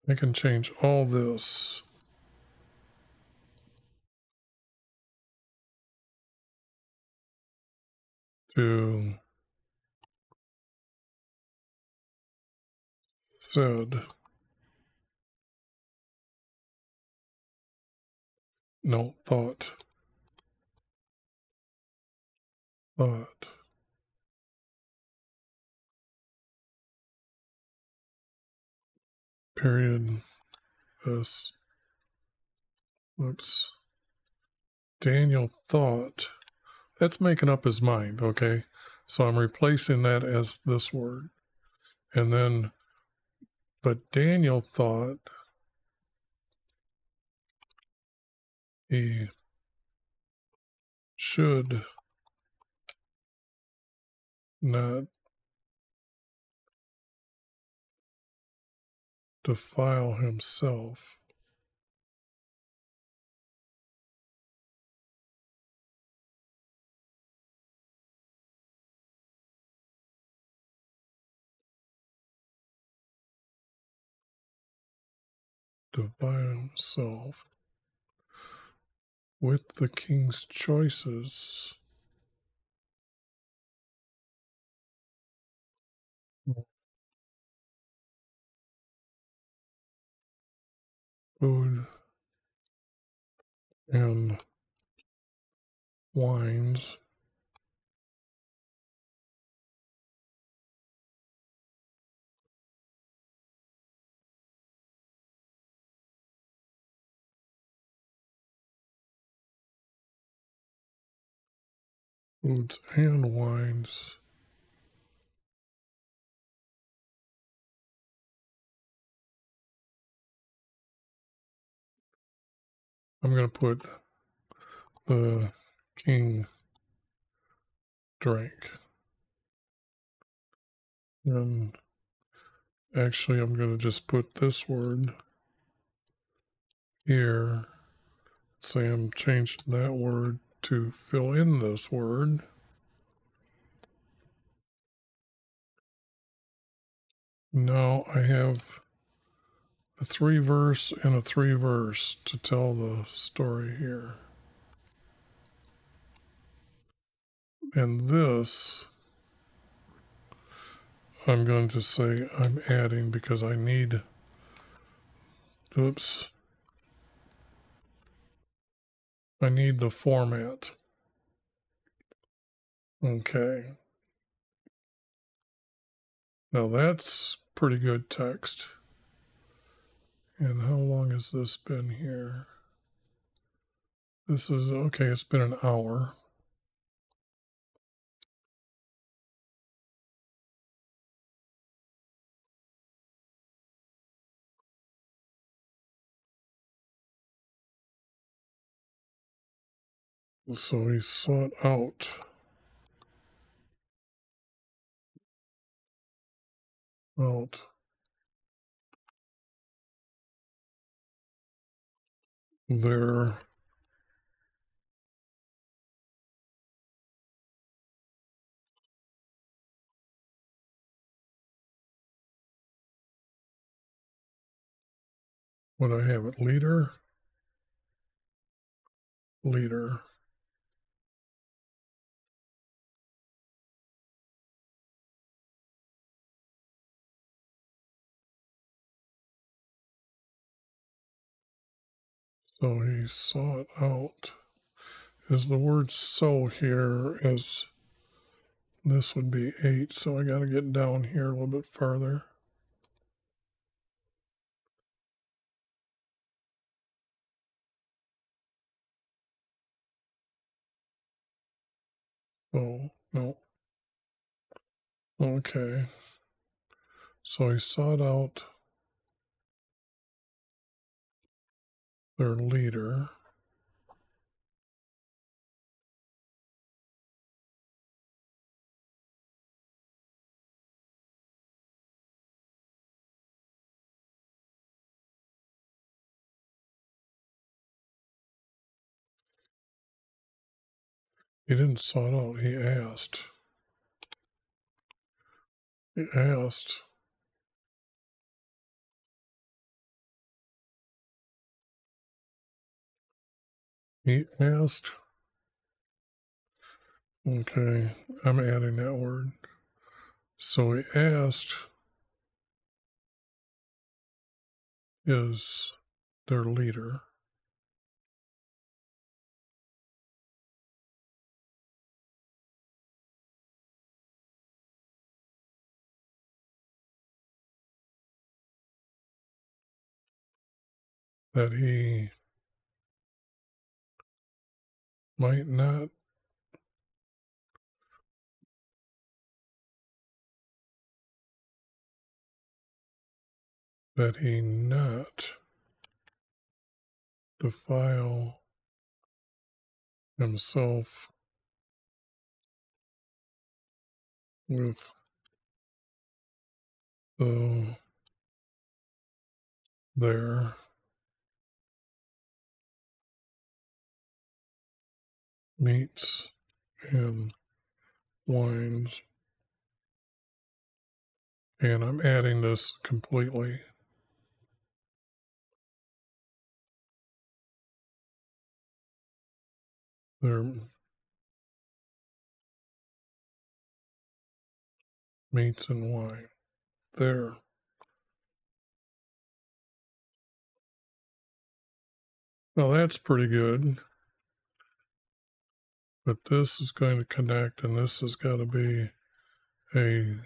I can change all this to said. No, thought. Period. This. Oops. Daniel thought. That's making up his mind, okay? So I'm replacing that as this word. And then, but Daniel thought he should not defile himself with the king's choices. Food and wines, foods and wines. I'm going to put the king drank. And actually, I'm going to just put this word here. Say I'm changing that word to fill in this word. Now I have a 3-verse and a 3-verse to tell the story here. And this, I'm going to say I'm adding because I need, I need the format. Okay. Now that's pretty good text. And how long has this been here? This is, okay, it's been an hour. So he sought out their what I have it, leader, So he sought out. Is the word so here as this would be 8, so I got to get down here a little bit farther. Oh, no. Okay. So he sought out their leader. He didn't sought out, he asked. He asked. He asked. Okay, I'm adding that word. So he asked is their leader. That he might not that he not defile himself with their meats and wines. And I'm adding this completely. Their meats and wine. There. Well, that's pretty good. But this is going to connect, and this has got to be a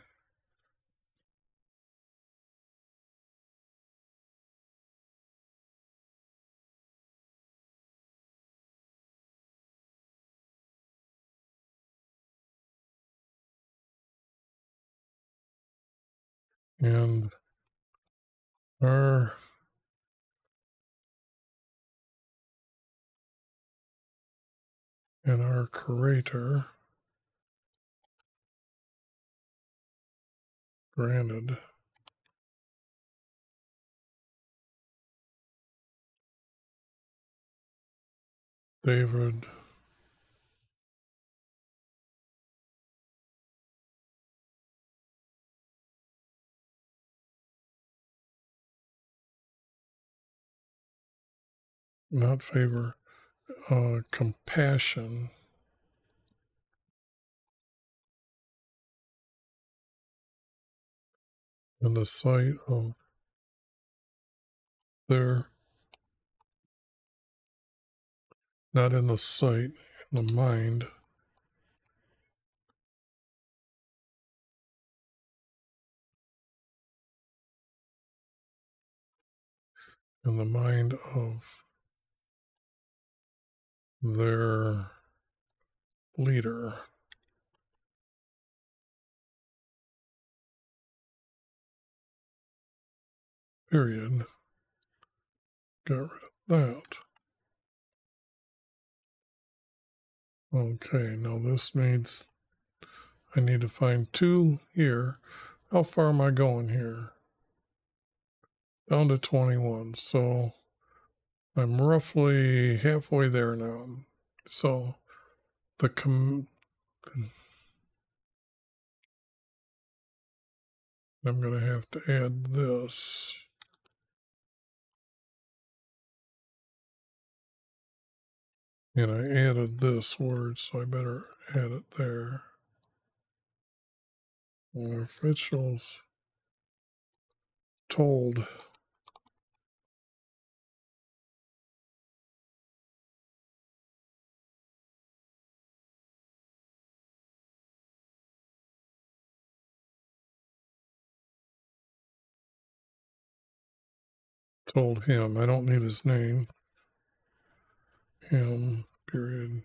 and our creator granted David not favor, compassion in the sight of their, not in the sight, in the mind of their leader. Period. Got rid of that. Okay, now this means I need to find 2 here. How far am I going here? Down to 21. So I'm roughly halfway there now. So I'm going to have to add this. And I added this word, so I better add it there. Officials told told him, I don't need his name, him, period,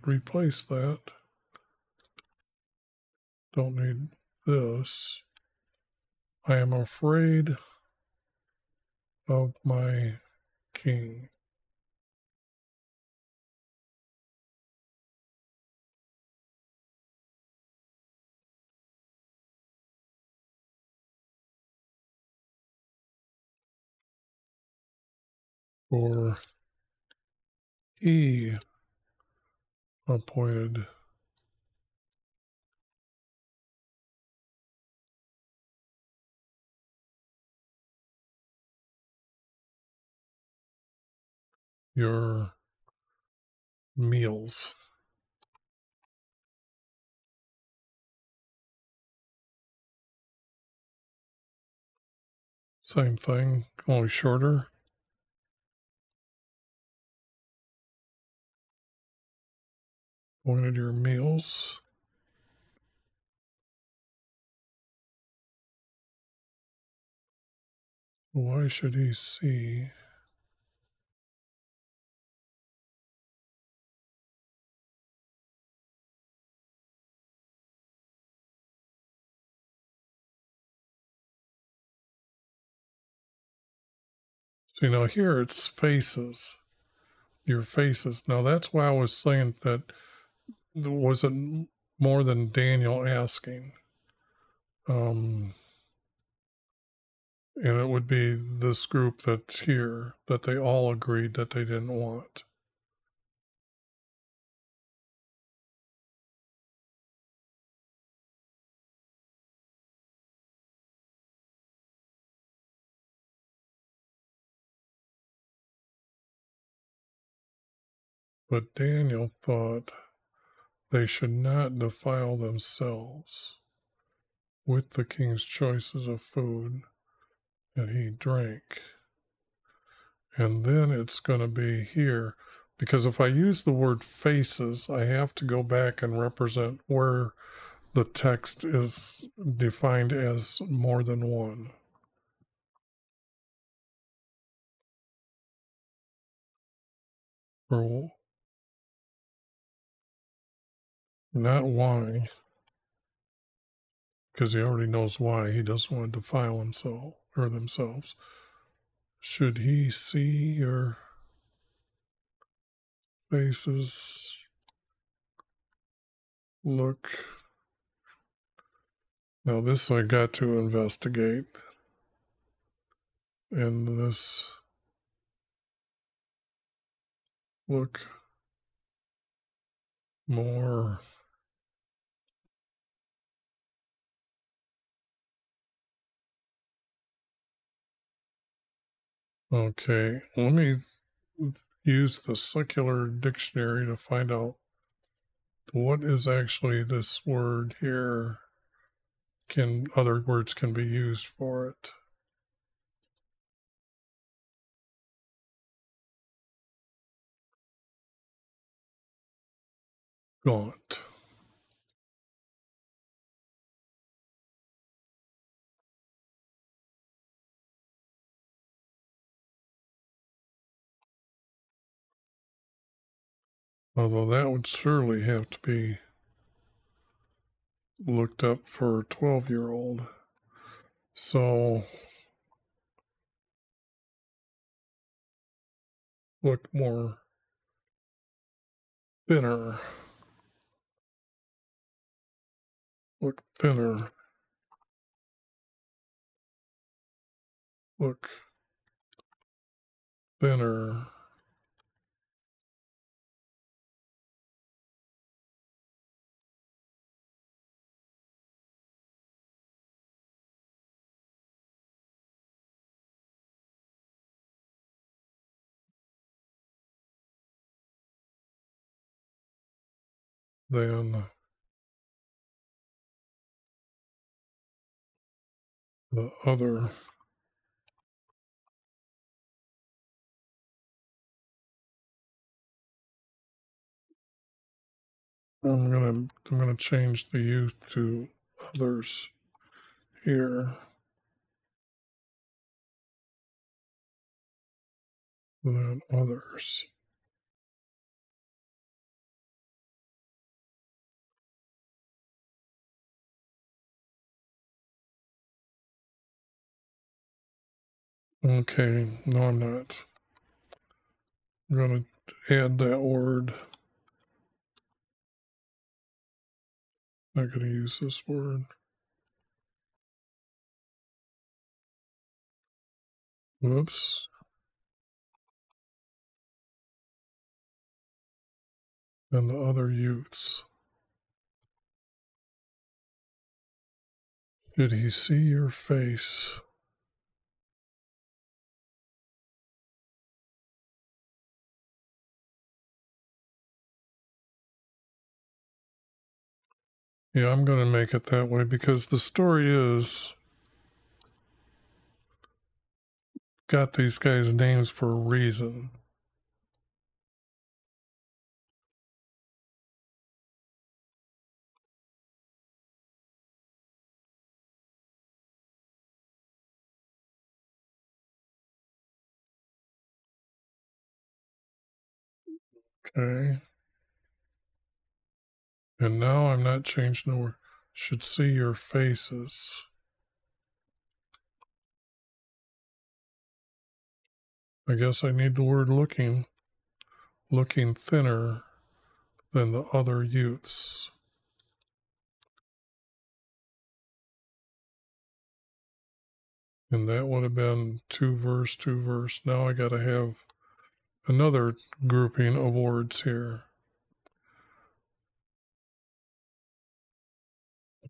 replace that, don't need this. I am afraid of my king. For he appointed your meals. Same thing, only shorter. Appointed your meals. Why should he see? See, now here it's faces, your faces. Now that's why I was saying that there wasn't more than Daniel asking. And it would be this group that's here that they all agreed that they didn't want. But Daniel thought they should not defile themselves with the king's choices of food that he drank. And then it's going to be here, because if I use the word faces, I have to go back and represent where the text is defined as more than one. Or not why, because he already knows why he doesn't want to defile himself or themselves. Should he see your faces? Look. Now this I got to investigate. And this look more okay. Let me use the secular dictionary to find out what is actually this word here. Can other words can be used for it. Gaunt. Although that would surely have to be looked up for a 12-year-old. So look more thinner. Look thinner. Look thinner. Than the other. I'm gonna change the youth to others here. than others. Okay, no, I'm not. I'm going to add that word. Not going to use this word. Whoops. And the other youths. Did he see your face? Yeah, I'm going to make it that way because the story is got these guys' names for a reason. Okay. And now I'm not changing the word. Should see your faces. I guess I need the word looking thinner than the other youths. And that would have been 2 verse, 2 verse. Now I got to have another grouping of words here.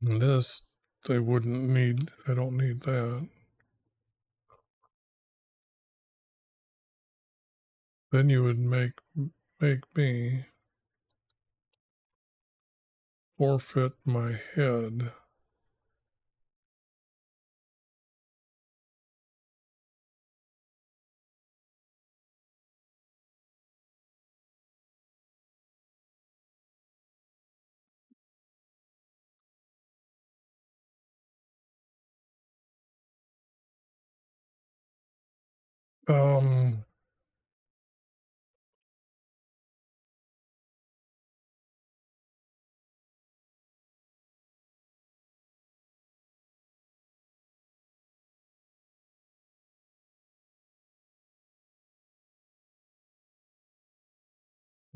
And this, they wouldn't need, I don't need that. Then you would make me forfeit my head.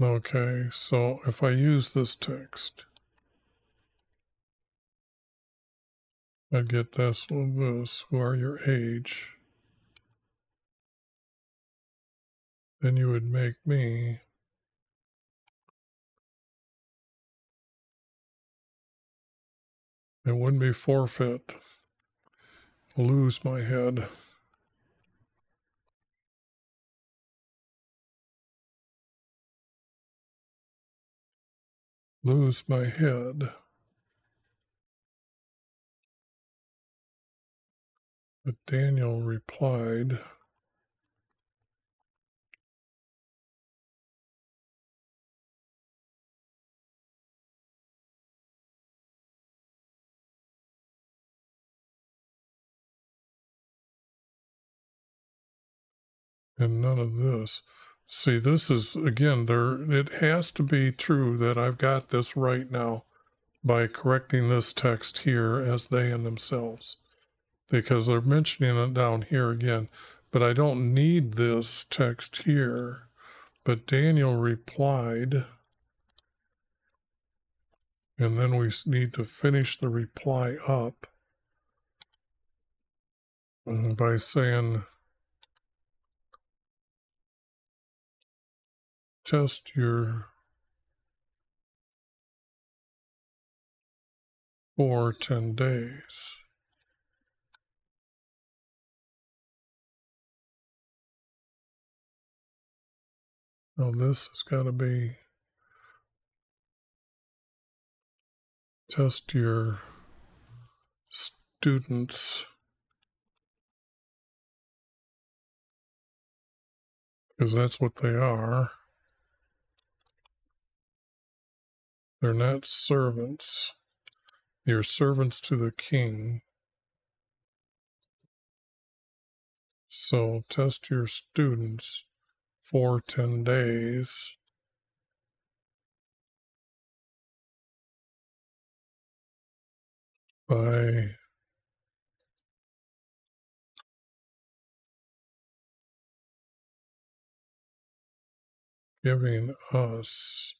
Okay, so if I use this text, I'd get this one, this, who are your age. Then you would make me it wouldn't be forfeit, lose my head. Lose my head. But Daniel replied, and none of this. See, this is, again, it has to be true that I've got this right now by correcting this text here as they and themselves, because they're mentioning it down here again, but I don't need this text here. But Daniel replied, and then we need to finish the reply up by saying, test your for 10 days. Now this has got to be test your students, because that's what they are. They're not servants. You're servants to the king. So test your students for 10 days. By giving us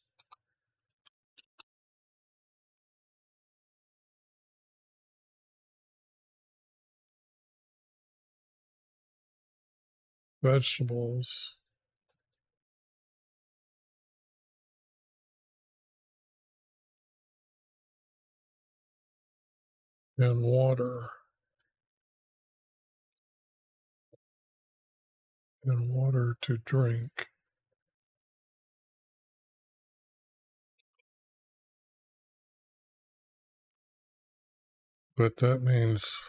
vegetables and water to drink. But that means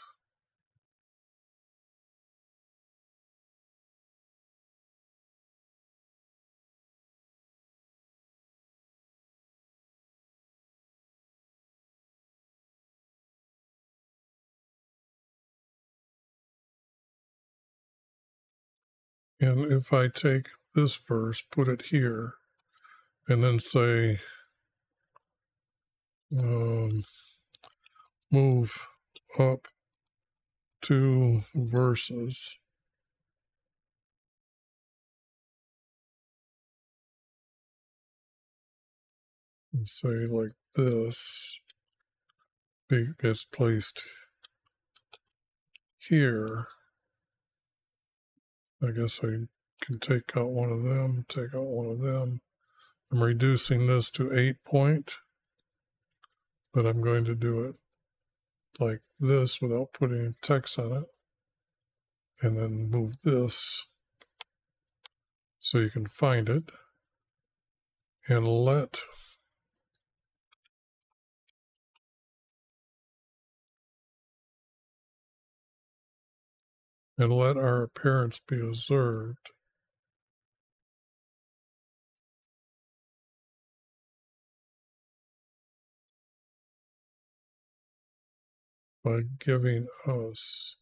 and if I take this verse, put it here, and then say, move up 2 verses, and say like this, gets placed here. I guess I can take out one of them, take out one of them. I'm reducing this to 8 point, but I'm going to do it like this without putting text on it, and then move this so you can find it, and let our appearance be observed by giving us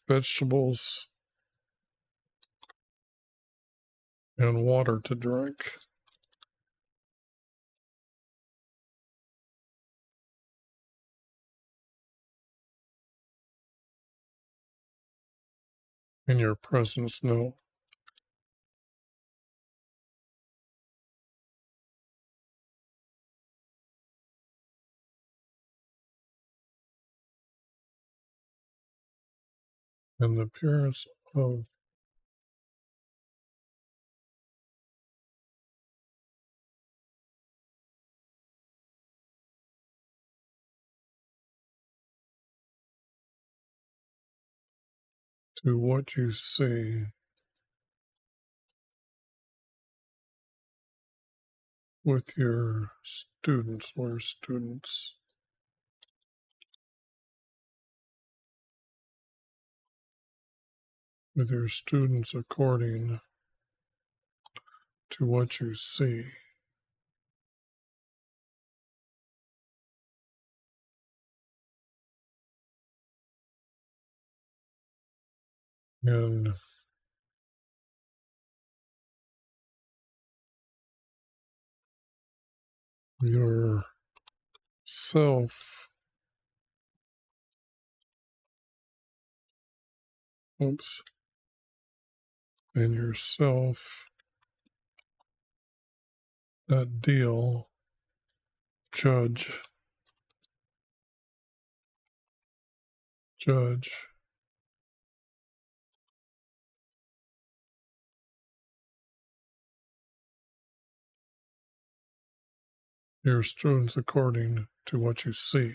vegetables and water to drink. In your presence, no. And the appearance of to what you see with your students or students. With your students according to what you see. And your self, and yourself that deal, judge your students according to what you see.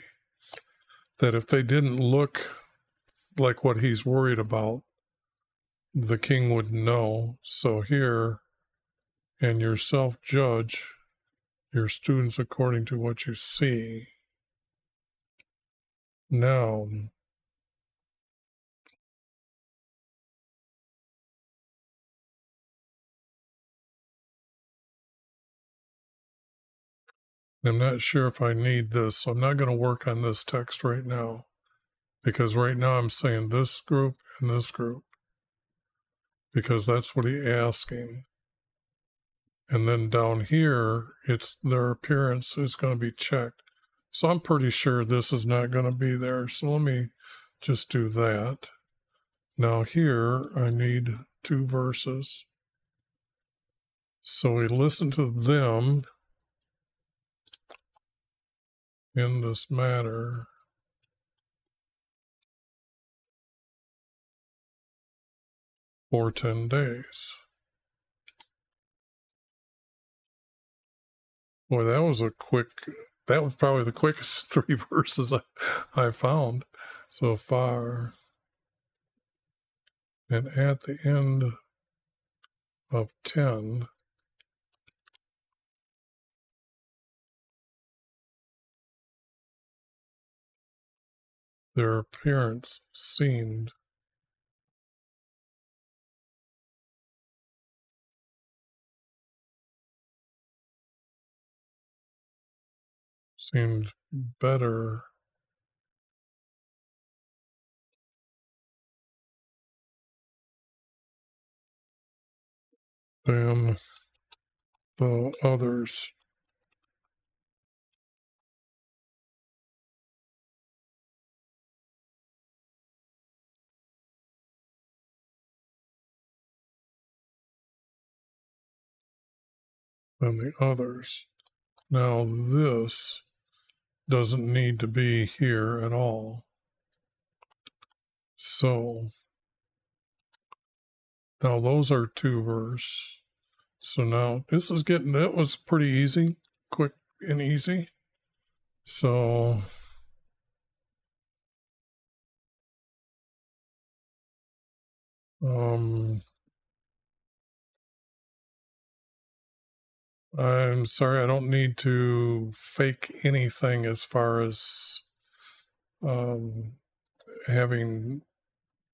That if they didn't look like what he's worried about, the king would know. So here, and yourself judge your students according to what you see. Now, I'm not sure if I need this, so I'm not going to work on this text right now, because right now I'm saying this group and this group, because that's what he's asking. And then down here, it's their appearance is going to be checked. So I'm pretty sure this is not going to be there. So let me just do that. Now here, I need 2 verses. So we listen to them in this matter for 10 days. Boy, that was probably the quickest 3 verses I found so far. And at the end of 10, their appearance seemed better than the others. Now this doesn't need to be here at all. So now those are 2 verse. So now this is that was pretty easy, quick and easy. So I'm sorry, I don't need to fake anything as far as having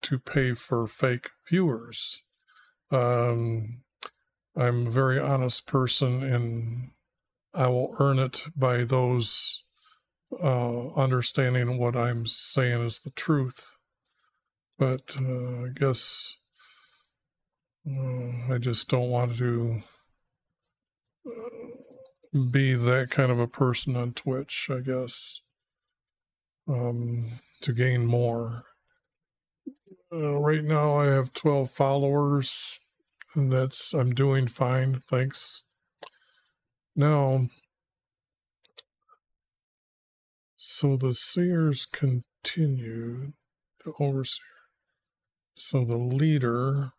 to pay for fake viewers. I'm a very honest person, and I will earn it by those understanding what I'm saying is the truth. But I guess I just don't want to be that kind of a person on Twitch, I guess, to gain more. Right now I have 12 followers, and I'm doing fine, thanks. Now, so the seers continue, the overseer. So the leader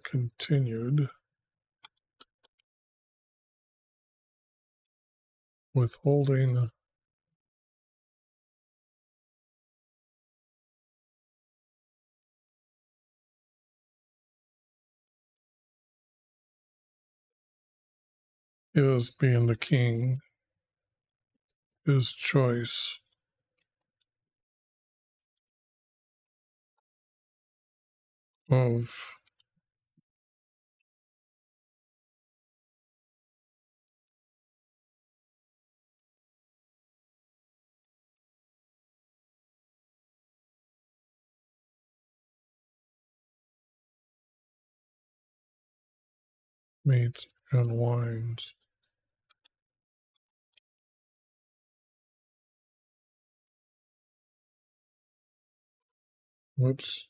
continued withholding is being the king, his choice of meats and wines. Whoops.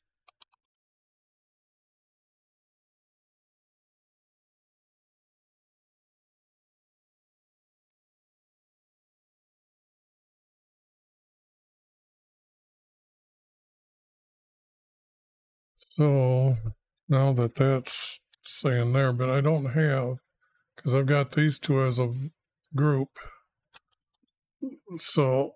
So now that's saying there, but I don't have, because I've got these 2 as a group. So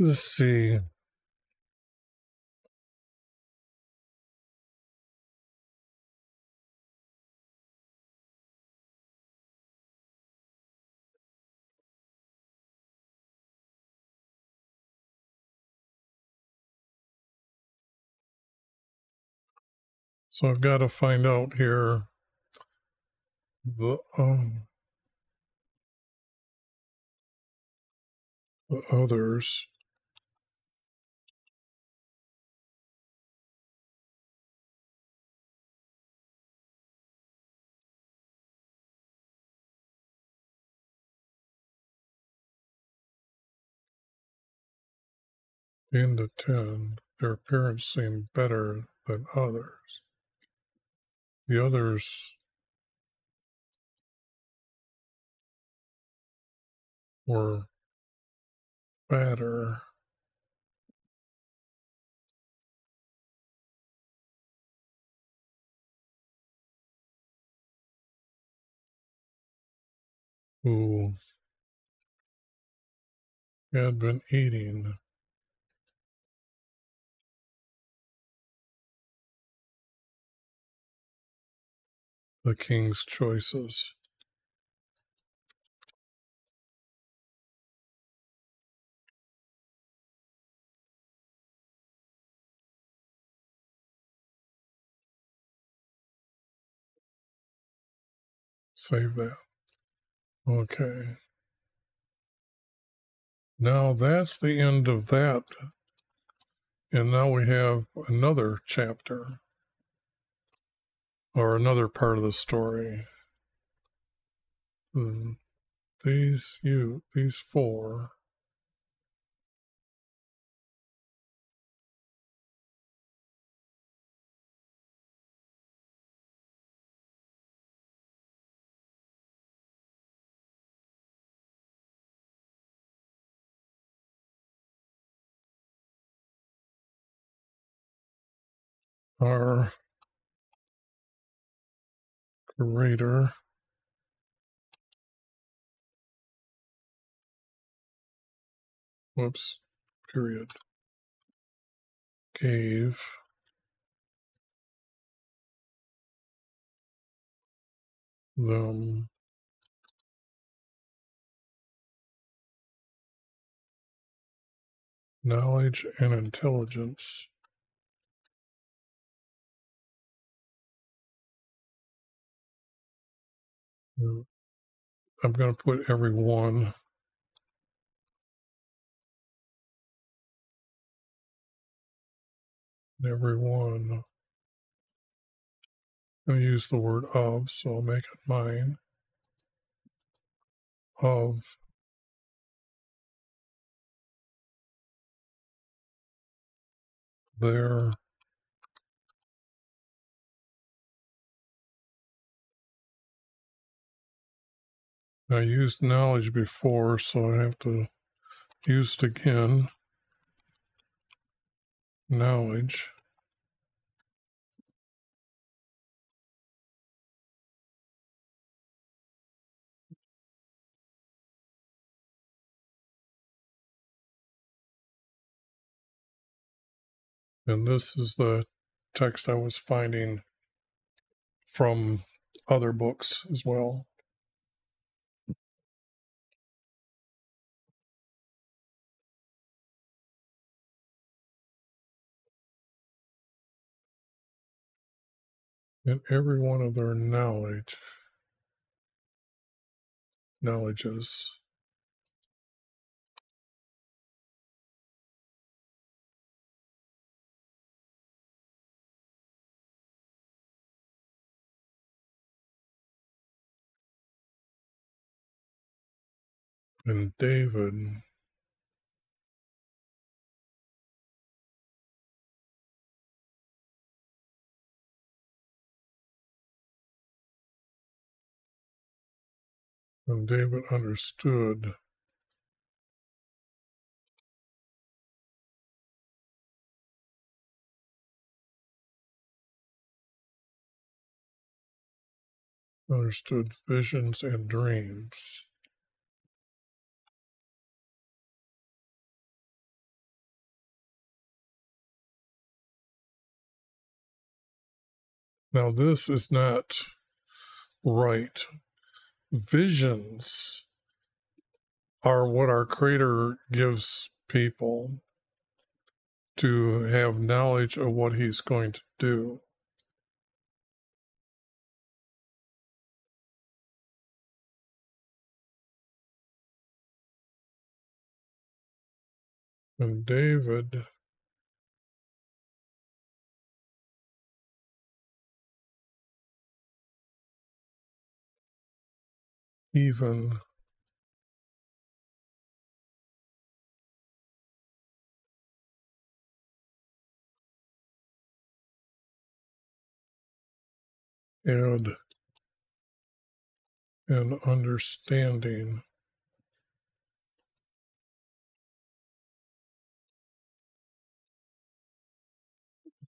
Let's see. So I've got to find out here the others. Into 10, their appearance seemed better than others. The others were fatter. Who had been eating the king's choices. Save that. Okay. Now that's the end of that. And now we have another chapter or another part of the story. These four are greater period, gave them knowledge and intelligence. I'm going to put every one. Every one. I'm going to use the word of, so I'll make it mine. Of their I used knowledge before, so I have to use it again. Knowledge. And this is the text I was finding from other books as well. In every one of their knowledges, and David understood visions and dreams. Now, this is not right. Visions are what our Creator gives people to have knowledge of what He's going to do. And David even had an understanding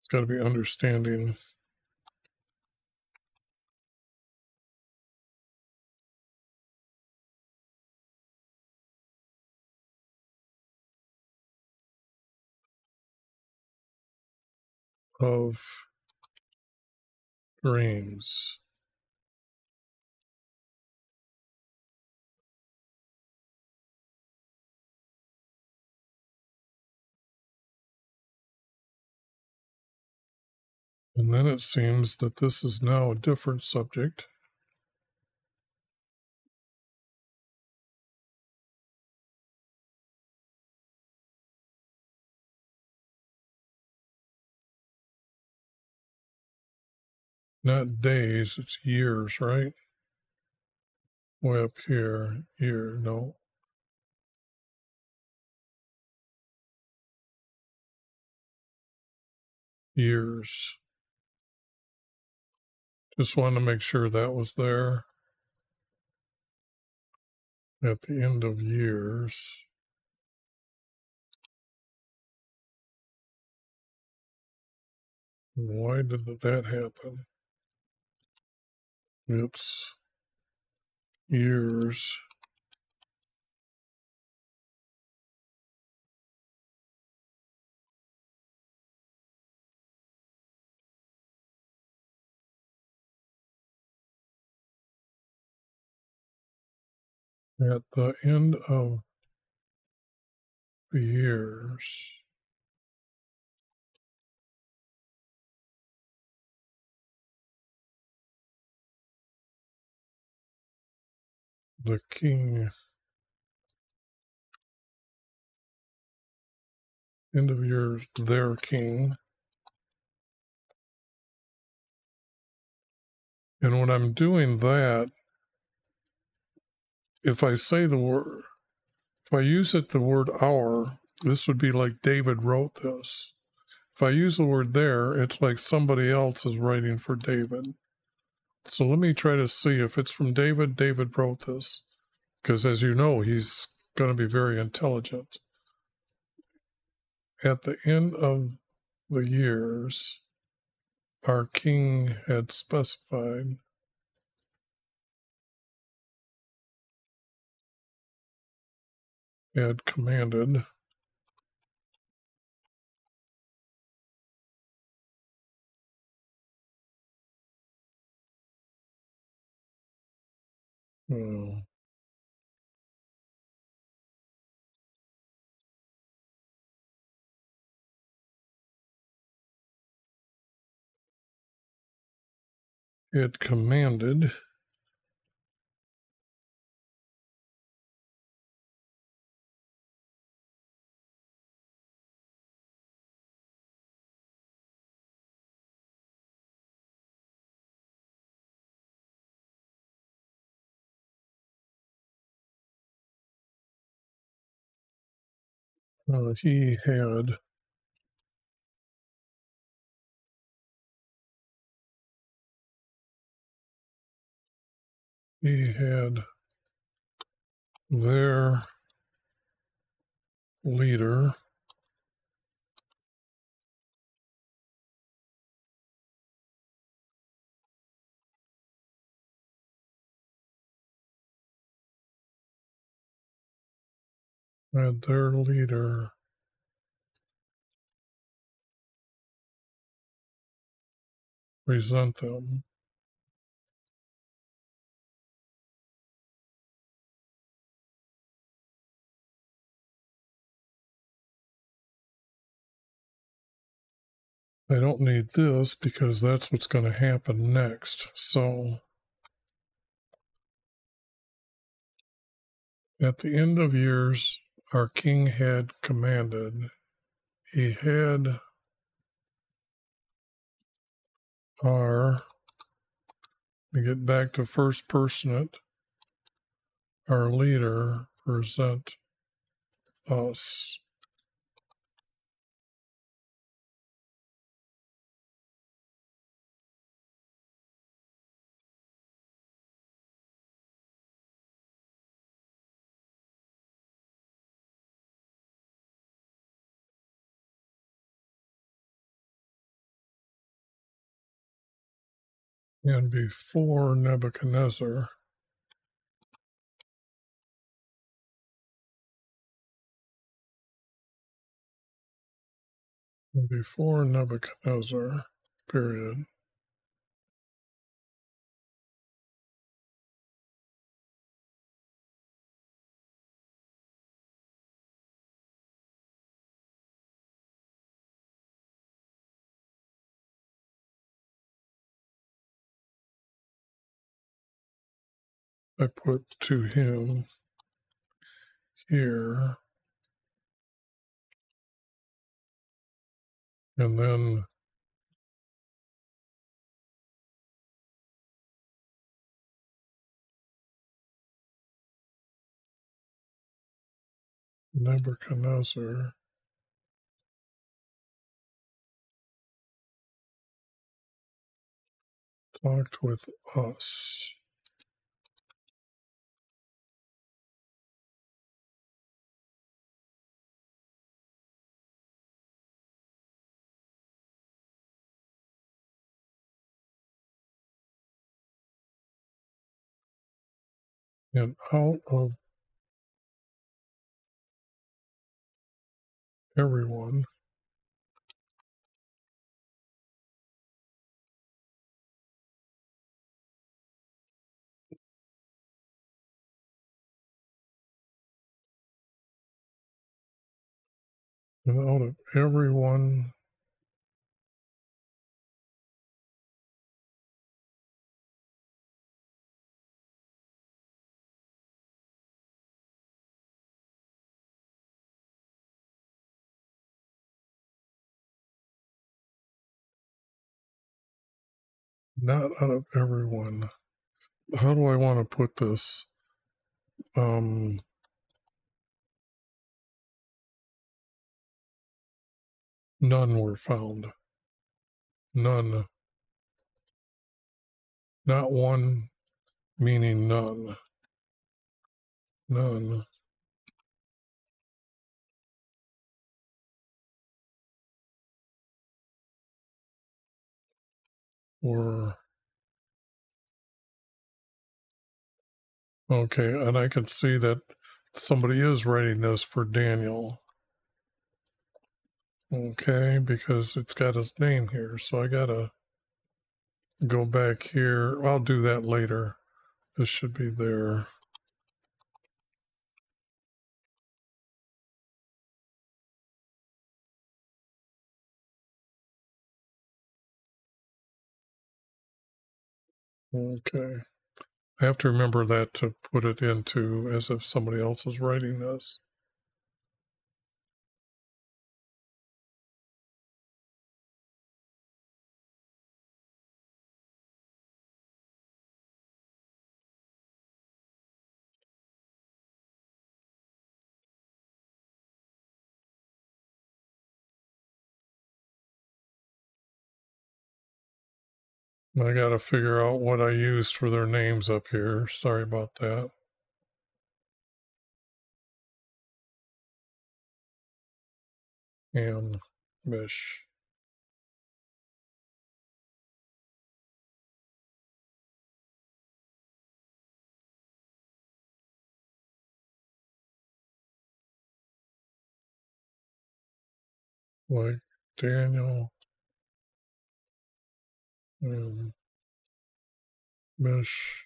it's got to be understanding of dreams. And then it seems that this is now a different subject. Not days, it's years, right? Way up here, year, no. Years. Just wanted to make sure that was there. At the end of years. Why did that happen? It's years. At the end of the years. The king. End of years, their king. And when I'm doing that, if I say the word, if I use it the word our, this would be like David wrote this. If I use the word there, it's like somebody else is writing for David. So let me try to see if it's from David. David wrote this. Because as you know, he's going to be very intelligent. At the end of the years, our king had specified had commanded uh, had commanded he had their leader had their leader resent them. I don't need this because that's what's going to happen next. So at the end of years, our king had commanded, he had our, we get back to first personate, our leader present us. And before Nebuchadnezzar, period. I put to him here, and then Nebuchadnezzar talked with us. And out of everyone, and out of everyone not out of everyone. How do I want to put this? None were found. None. Not one, meaning none. None were. Okay, and I can see that somebody is writing this for Daniel. Okay, because it's got his name here. So I got to go back here. I'll do that later. This should be there. Okay. I have to remember that to put it into as if somebody else is writing this. I got to figure out what I used for their names up here. Sorry about that. And Mish. Like Daniel, Mesh.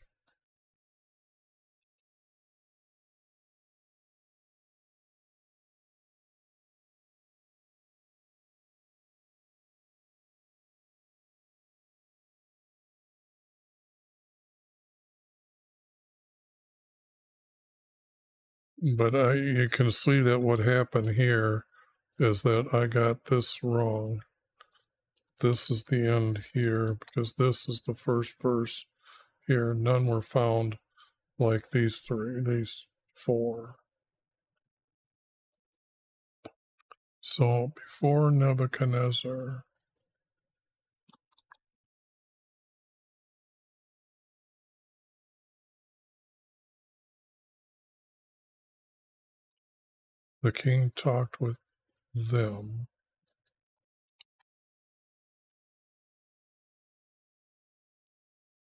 But you can see that what happened here is that I got this wrong. This is the end here because this is the first verse here. None were found like these four. So before Nebuchadnezzar, the king talked with them.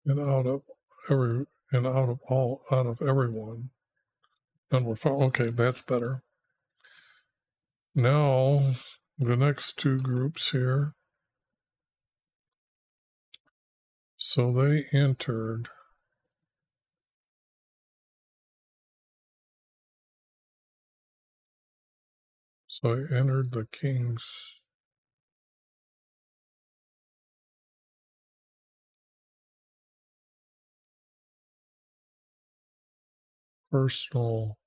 And out of everyone, none were found. Okay, that's better. Now the next two groups here. So they entered. So I entered the king's personal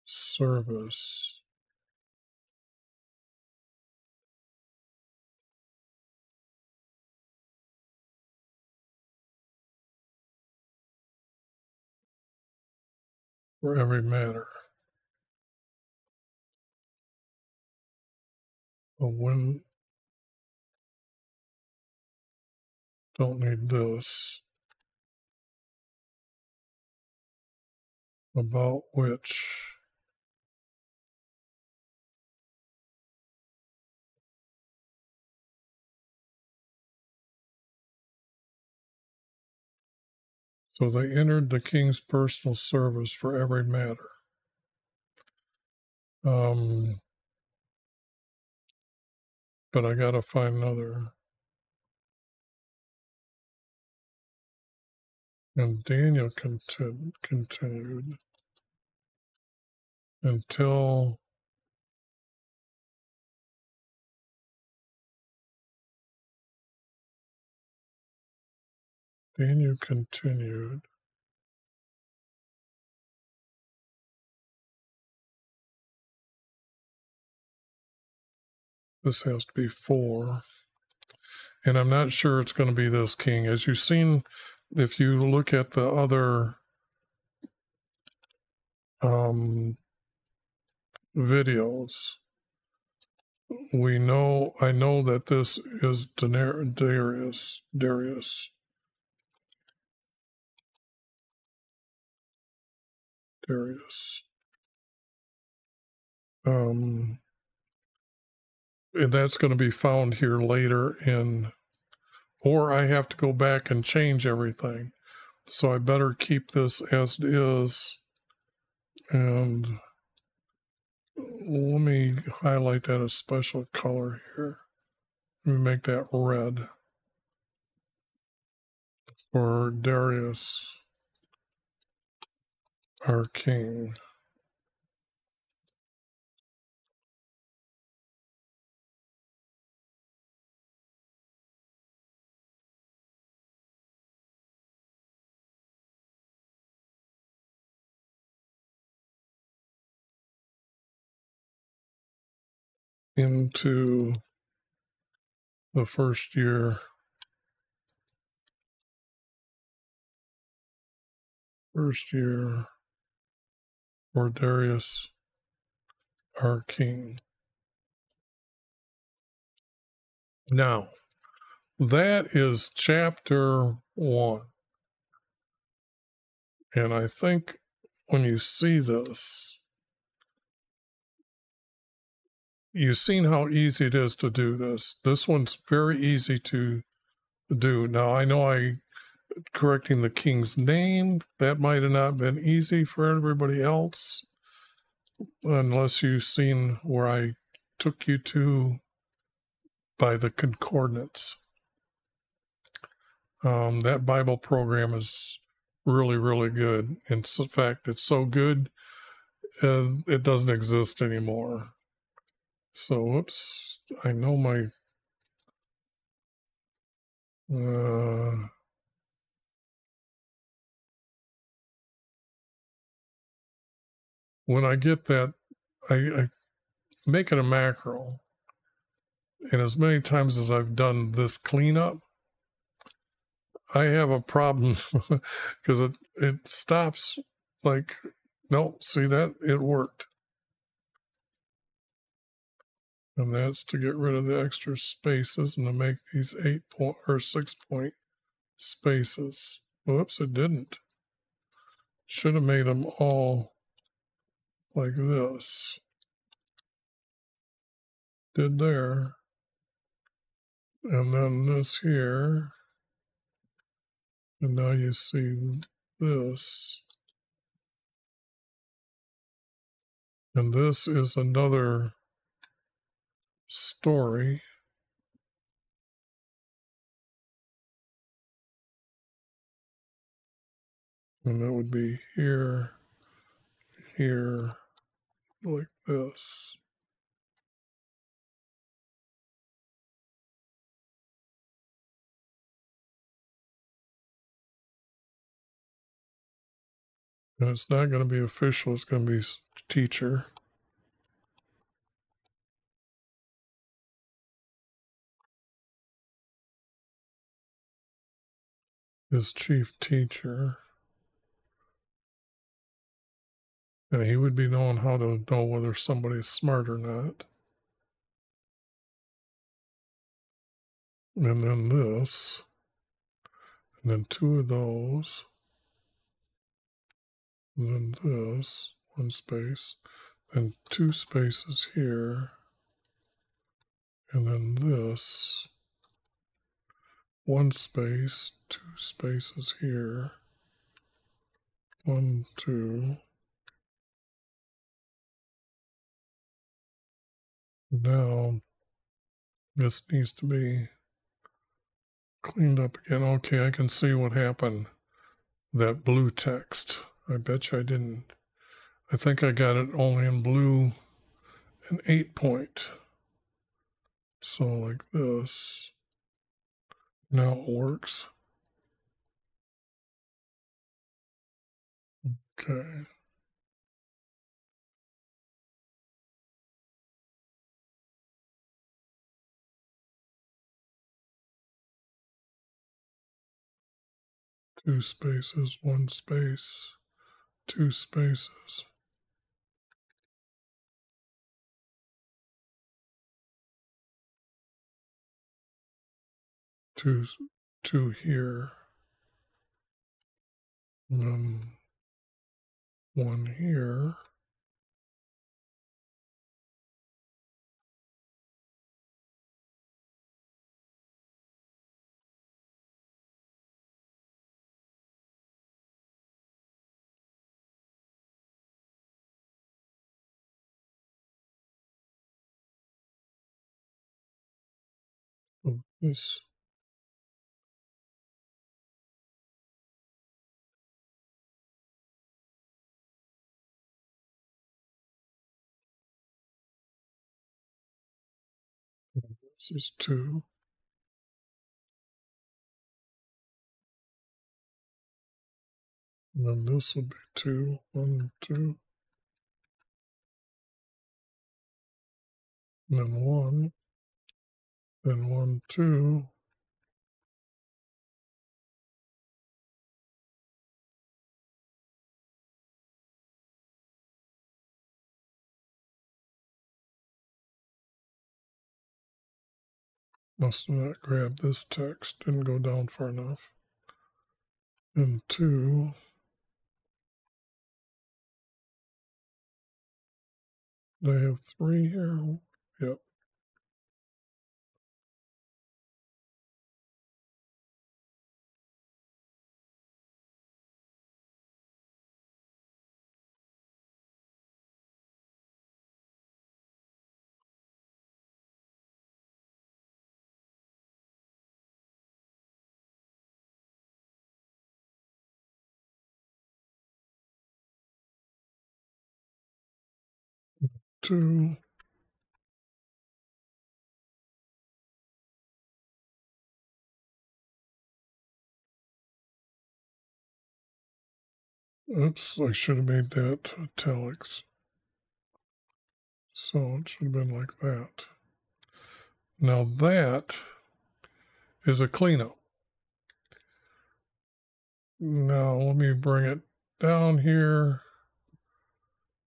service. For every matter. But when don't need this. About which so they entered the king's personal service for every matter. But I got to find another. And Daniel continued until Daniel continued. This has to be 4. And I'm not sure it's going to be this king. As you've seen, if you look at the other videos, I know that this is Darius. And that's going to be found here later or I have to go back and change everything. So I better keep this as it is. And let me highlight that a special color here. Let me make that red for Darius, our king. Into the first year. For Darius, our king. Now, that is chapter 1. And I think when you see this, you've seen how easy it is to do this. This one's very easy to do. Now, I know correcting the king's name, that might have not been easy for everybody else, unless you've seen where I took you to by the concordance. That Bible program is really, really good. In fact, it's so good, it doesn't exist anymore. So, whoops, I know my, when I get that, I make it a macro. And as many times as I've done this cleanup, I have a problem because it stops like, no, see that? It worked. And that's to get rid of the extra spaces and to make these 8-point or 6-point spaces. Whoops, it didn't. Should have made them all like this. Did there. And then this here. And now you see this. And this is another story. And that would be here, here, like this. And it's not going to be official, it's going to be teacher. His chief teacher. And he would be knowing how to know whether somebody's smart or not. And then this. And then 2 of those. And then this, 1 space. Then 2 spaces here. And then this. 1 space, 2 spaces here. 1, 2. Now, this needs to be cleaned up again. Okay, I can see what happened. That blue text. I bet you I didn't. I think I got it only in blue and 8-point. So like this. Now it works. Okay. Two spaces, 1 space, 2 spaces. Two here. And then 1 here. This. This is 2. And then this would be 2. 1, 2. And then 1. Then 1, 2. Must have not grabbed this text. Didn't go down far enough. And 2. Do I have 3 here? Yep. 2. Oops, I should have made that italics. So it should have been like that. Now that is a cleanup. Now let me bring it down here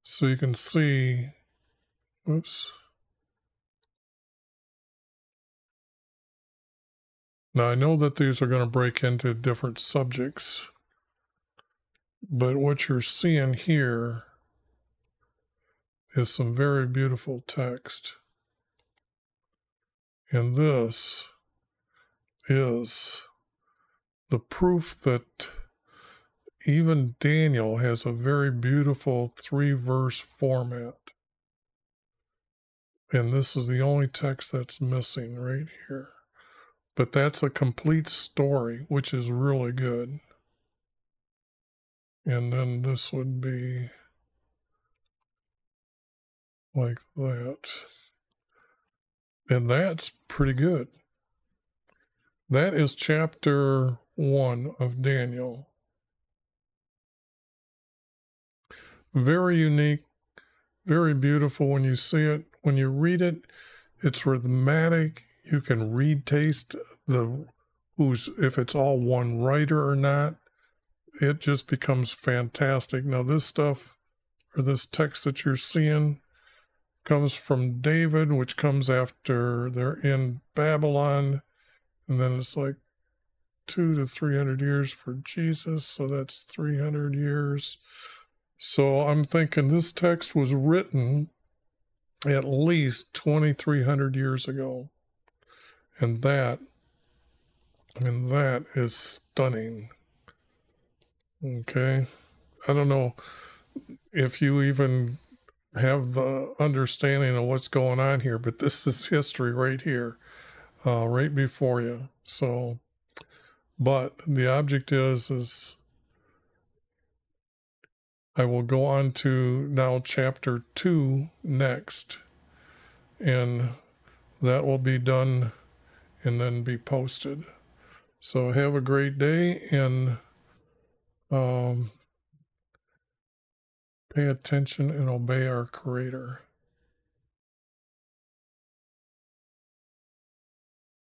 so you can see. Oops. Now I know that these are going to break into different subjects, but what you're seeing here is some very beautiful text. And this is the proof that even Daniel has a very beautiful 3-verse format. And this is the only text that's missing right here. But that's a complete story, which is really good. And then this would be like that. And that's pretty good. That is chapter 1 of Daniel. Very unique, very beautiful when you see it. When you read it, it's rhythmic. You can read, taste if it's all one writer or not. It just becomes fantastic. Now this stuff, or this text that you're seeing, comes from David, which comes after they're in Babylon, and then it's like 200 to 300 years for Jesus, so that's 300 years. So I'm thinking this text was written at least 2,300 years ago, and that is stunning. Okay, I don't know if you even have the understanding of what's going on here, but this is history right here, right before you. So, but the object is I will go on to now chapter 2 next, and that will be done and then be posted. So have a great day, and pay attention and obey our Creator.